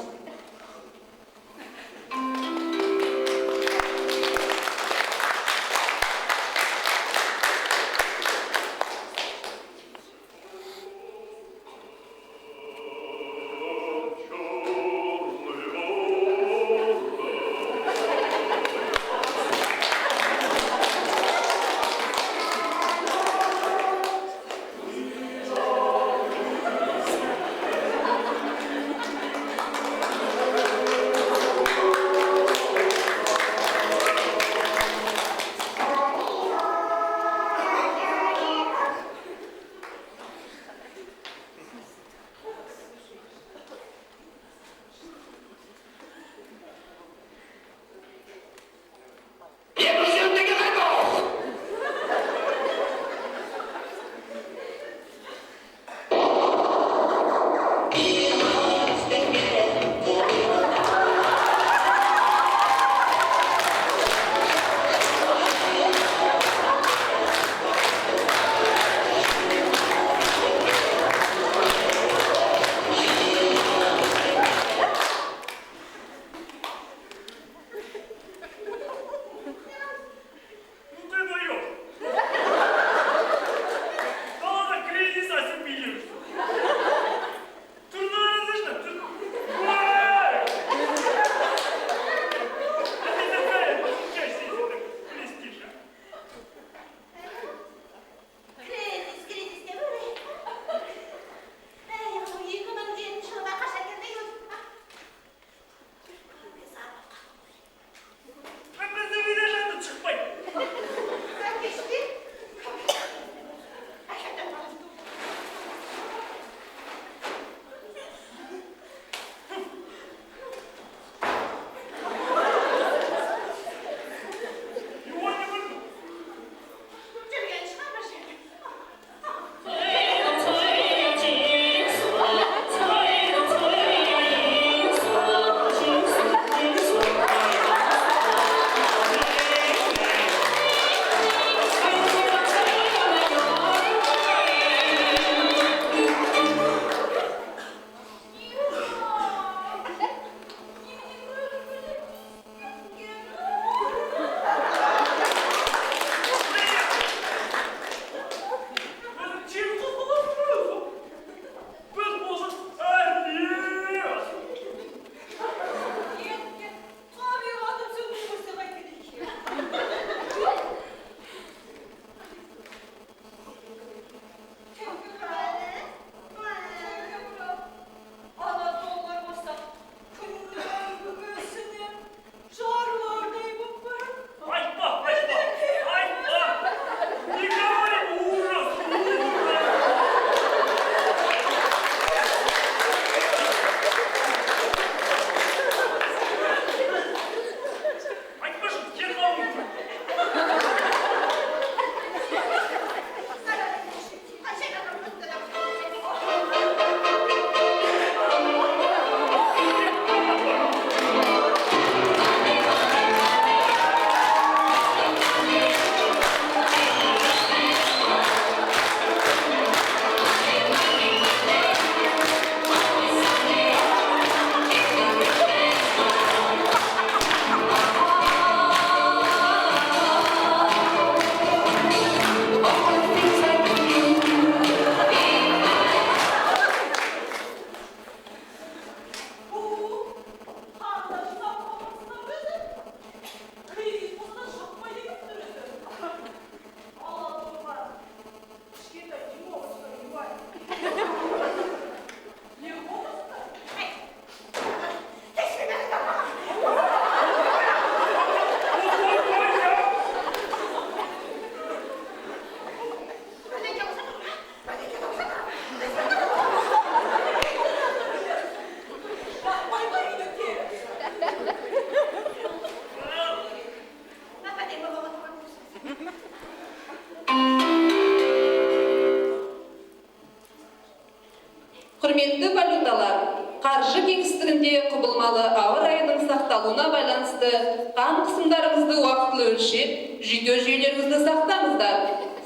Құрметті валюталар, қаржы кеңістігінде құбылмалы ауа райының сақталуына байланысты қан қысымдарыңызды уақытылы өлшеп, жүйке жүйелеріңізді сақтаңыздар.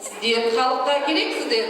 Сіздер халыққа керексіздер.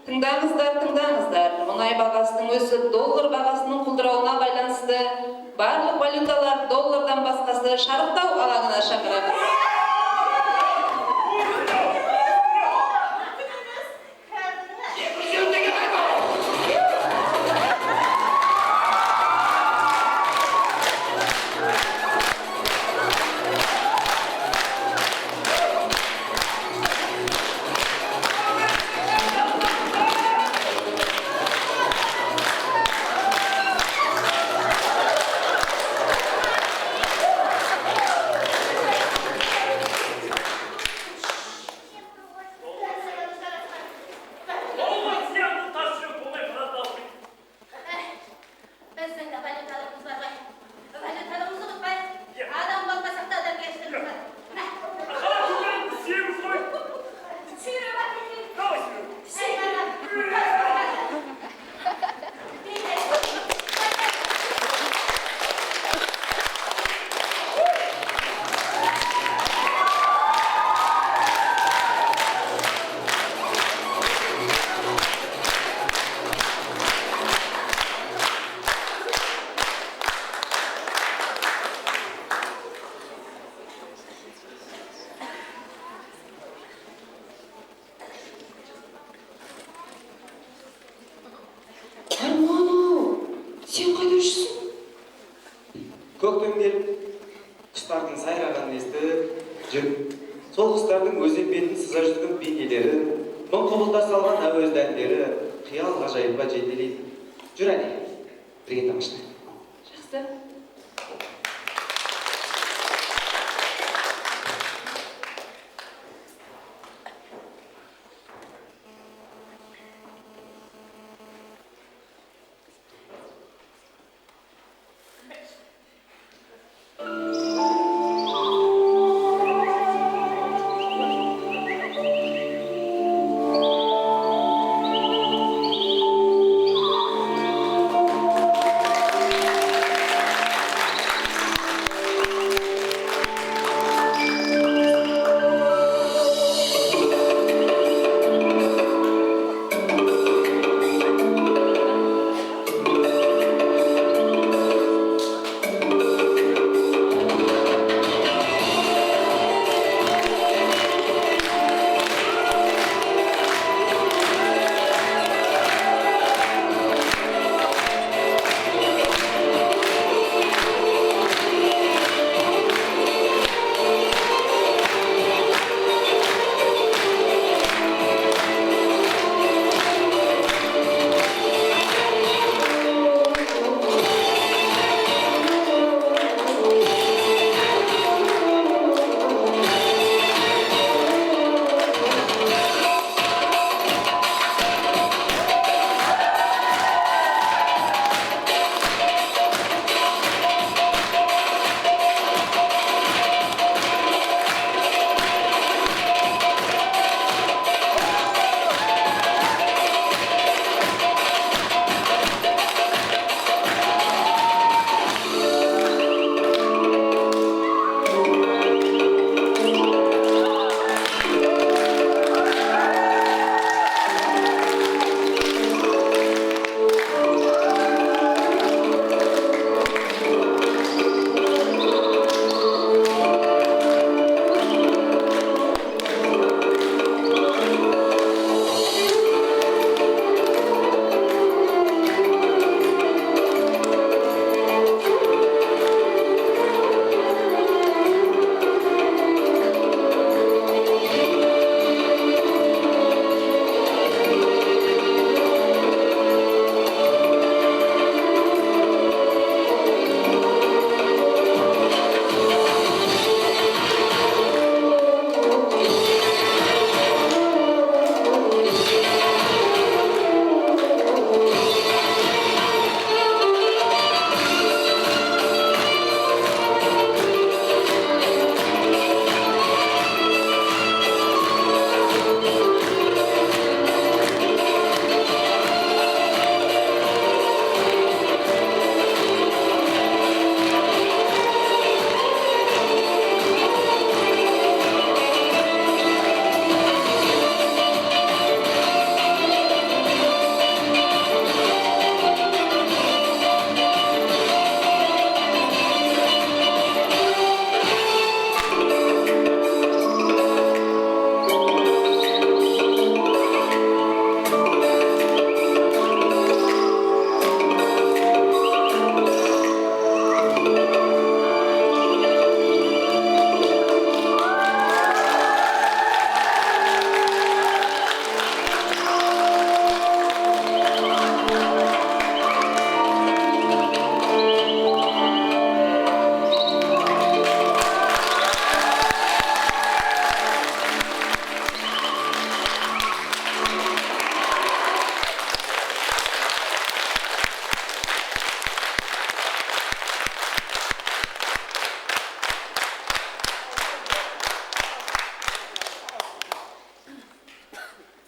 Тыңдаңыздар. Мұнай бағасының өсіп, доллар бағасының құлдырауына байланысты барлық валюталар доллардан басқасы шарықтау алаңына шақырамыз. өзен бетін сыза жүзген бейнелері, мың құбылтар салған әуезді әндері қиял ғажайыпқа жетелейді. Жүр әне, бірге тамашалайық. Жақсы.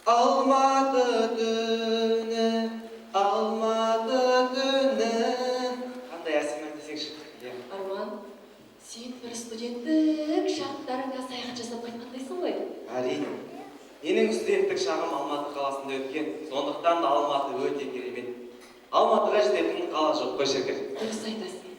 Алматы түні, Алматы түні. Қандай әсемін десеңші. Арман, сен бір студенттік шақтарыңа саяхат жасап қайтқандайсың ғой? Әрине. Менің студенттік шағым Алматы қаласында өткен, сондықтан да Алматы өте керемет. Алматыға жететін қала жоқ қой шіркін. Дұрыс айтасың.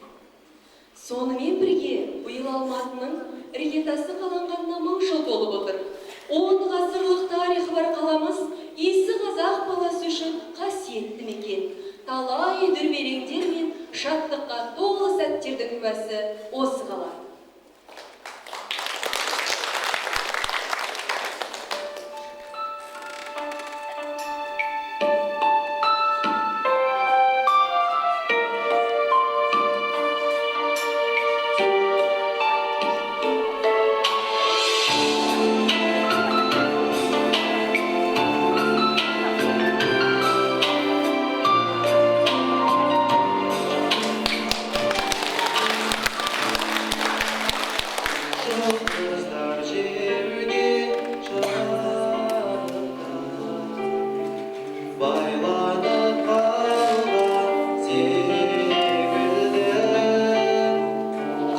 Сонымен бірге, биыл Алматының іргетасы қаланғанына 1000 жыл толып отыр. 10 ғасырлық тарихы бар қаламыз есі қазақ баласы үшін қасиетті мекен. Талай дүрбелеңдер мен шаттыққа толы сәттердің куәсі осы қала. байланып қалған секілді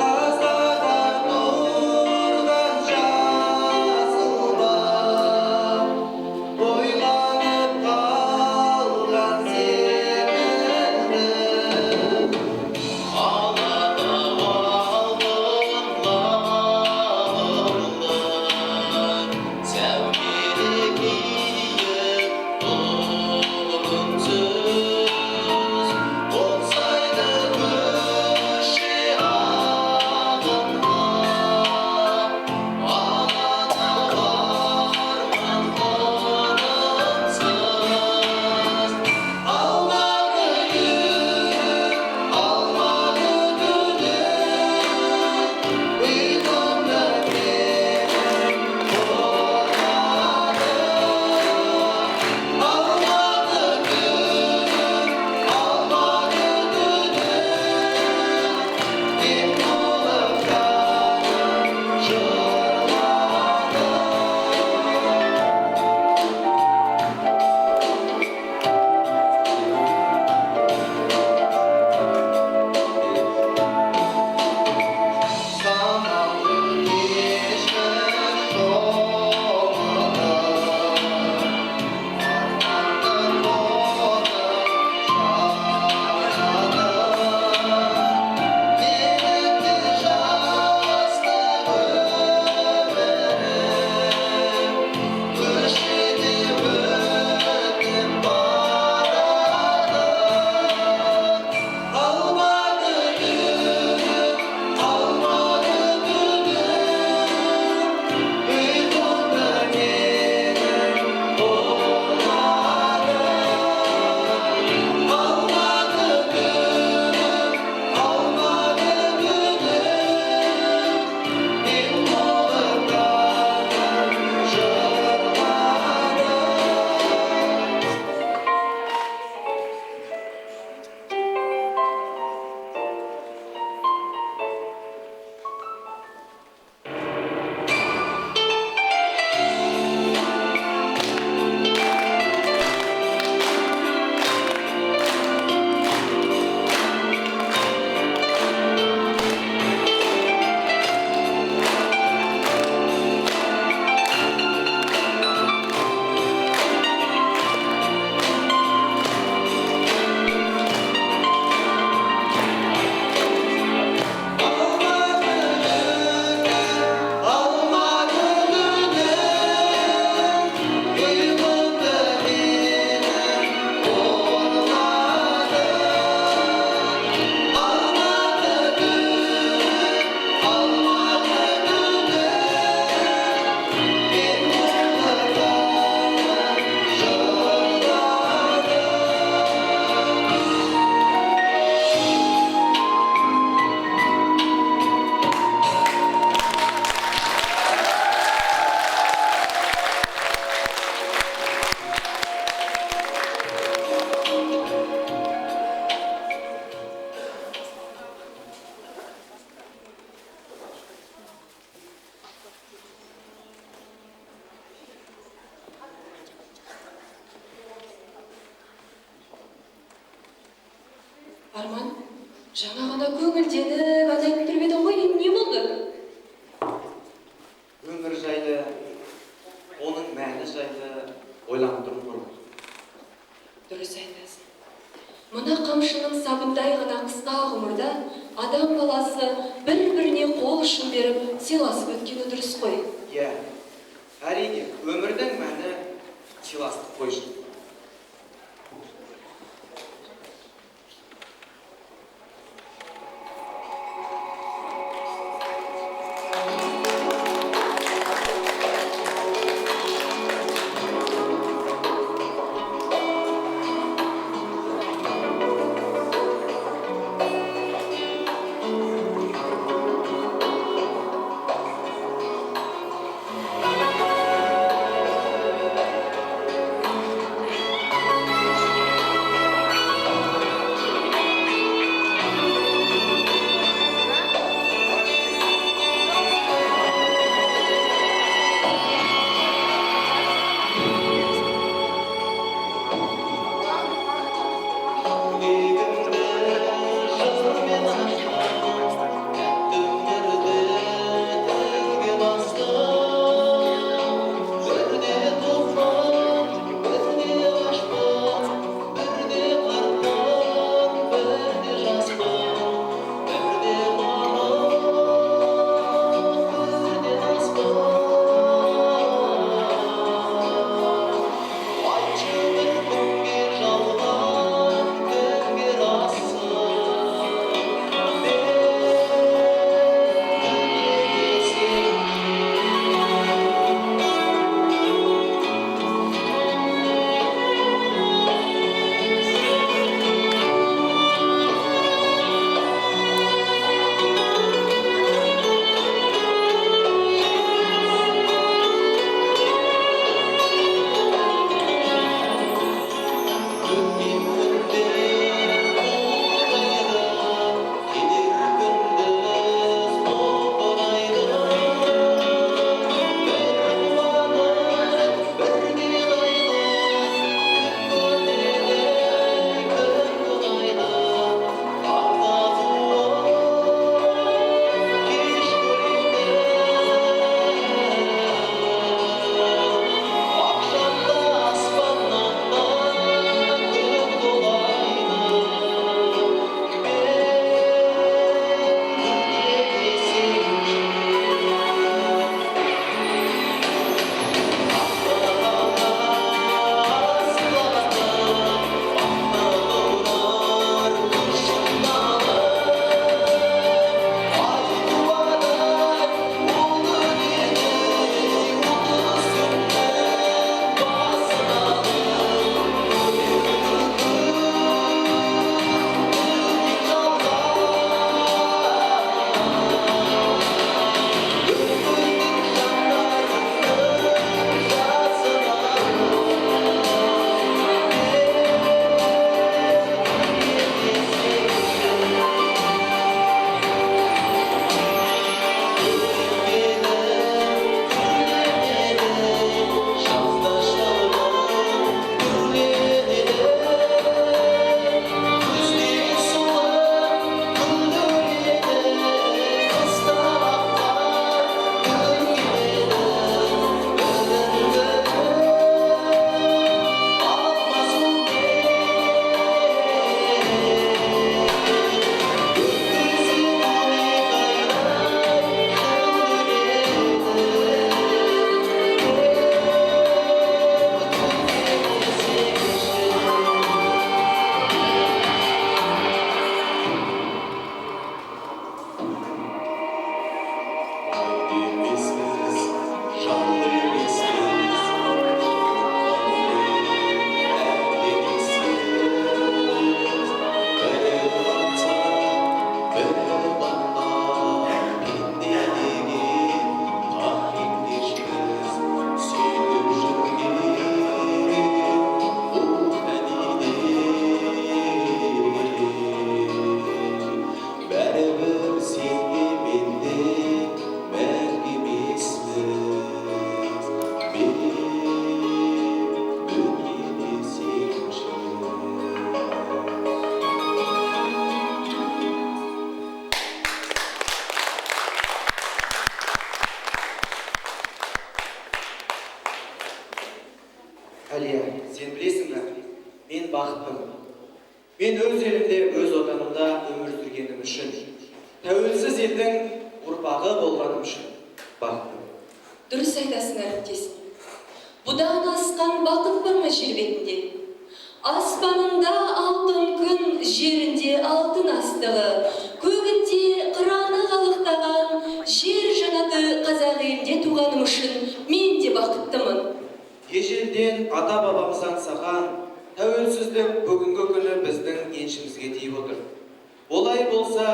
қазаға тұрған жасыл бақ ойланып қалған секілді алатау алдынларында сәулелі киіп үнсіз болсайды көше ағынға алатау арман тынымсыз алматы күн алматы түні ұйқымда менің қонады алматы күн алматы түні мен болып жаным жырлады самалдың кешкі шоғыры армандың оты жанады менің де жастық өмірім көшеде өтіп барады алматы күн алматы түні ұйқымда менің қонады алматы күн алматы түні мен болып жаным жырлады алматы түні ұйқымда менің қонады алматы күн алматы түні мен болып жаным Арман, жаңа ғана көңілденіп ән айтып тұрып едің ғой, не болды? өмір жайлы оның мәні жайлы ойланып тұрмын ғой Дұрыс айтасың. Мына қамшының сабындай ғана қысқа ғұмырда адам баласы бір-біріне қол ұшын беріп сыйласып өткені дұрыс қой. иә әрине өмірдің мәні сыйластық қой шын Әлия, сен білесің бе? Мен бақыттымын. Мен өз елімде, өз отанымда өмір сүргенім үшін, тәуелсіз елдің ұрпағы болғаным үшін бақыттымын. Дұрыс айтасың, әріптесім. Бұдан асқан бақыт бар ма жер бетінде? Аспанында алтын күн, жерінде алтын астығы, көгінде қыраны қалықтаған, жер жанаты қазақ елінде туғаным үшін мен де бақыттымын. Ежелден ата-бабамыз аңсаған тәуелсіздік бүгінгі күні біздің еншімізге тиіп отыр. Олай болса,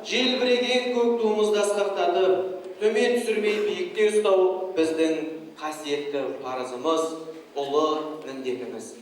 желбіреген көк туымызды асқақтатып, төмен түсірмей биікте ұстау біздің қасиетті парызымыз, ұлы міндетіміз.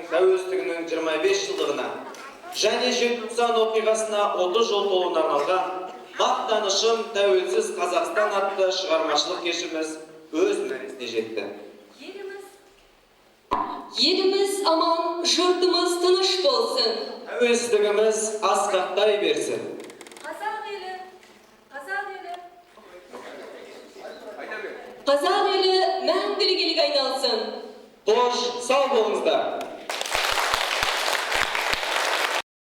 Тәуелсіздігінің 25 жылдығына және желтоқсан оқиғасына 30 жыл толуына арналған «Мақтанышым тәуелсіз Қазақстан» атты шығармашылық кешіміз өз мәресіне жетті. Еліміз аман, жұртымыз тыныш болсын. Тәуелсіздігіміз асқақтай берсін. Қазақ елі, қазақ елі. Қазақ елі мәңгілік елге айналсын. Қош, сау болыңыздар.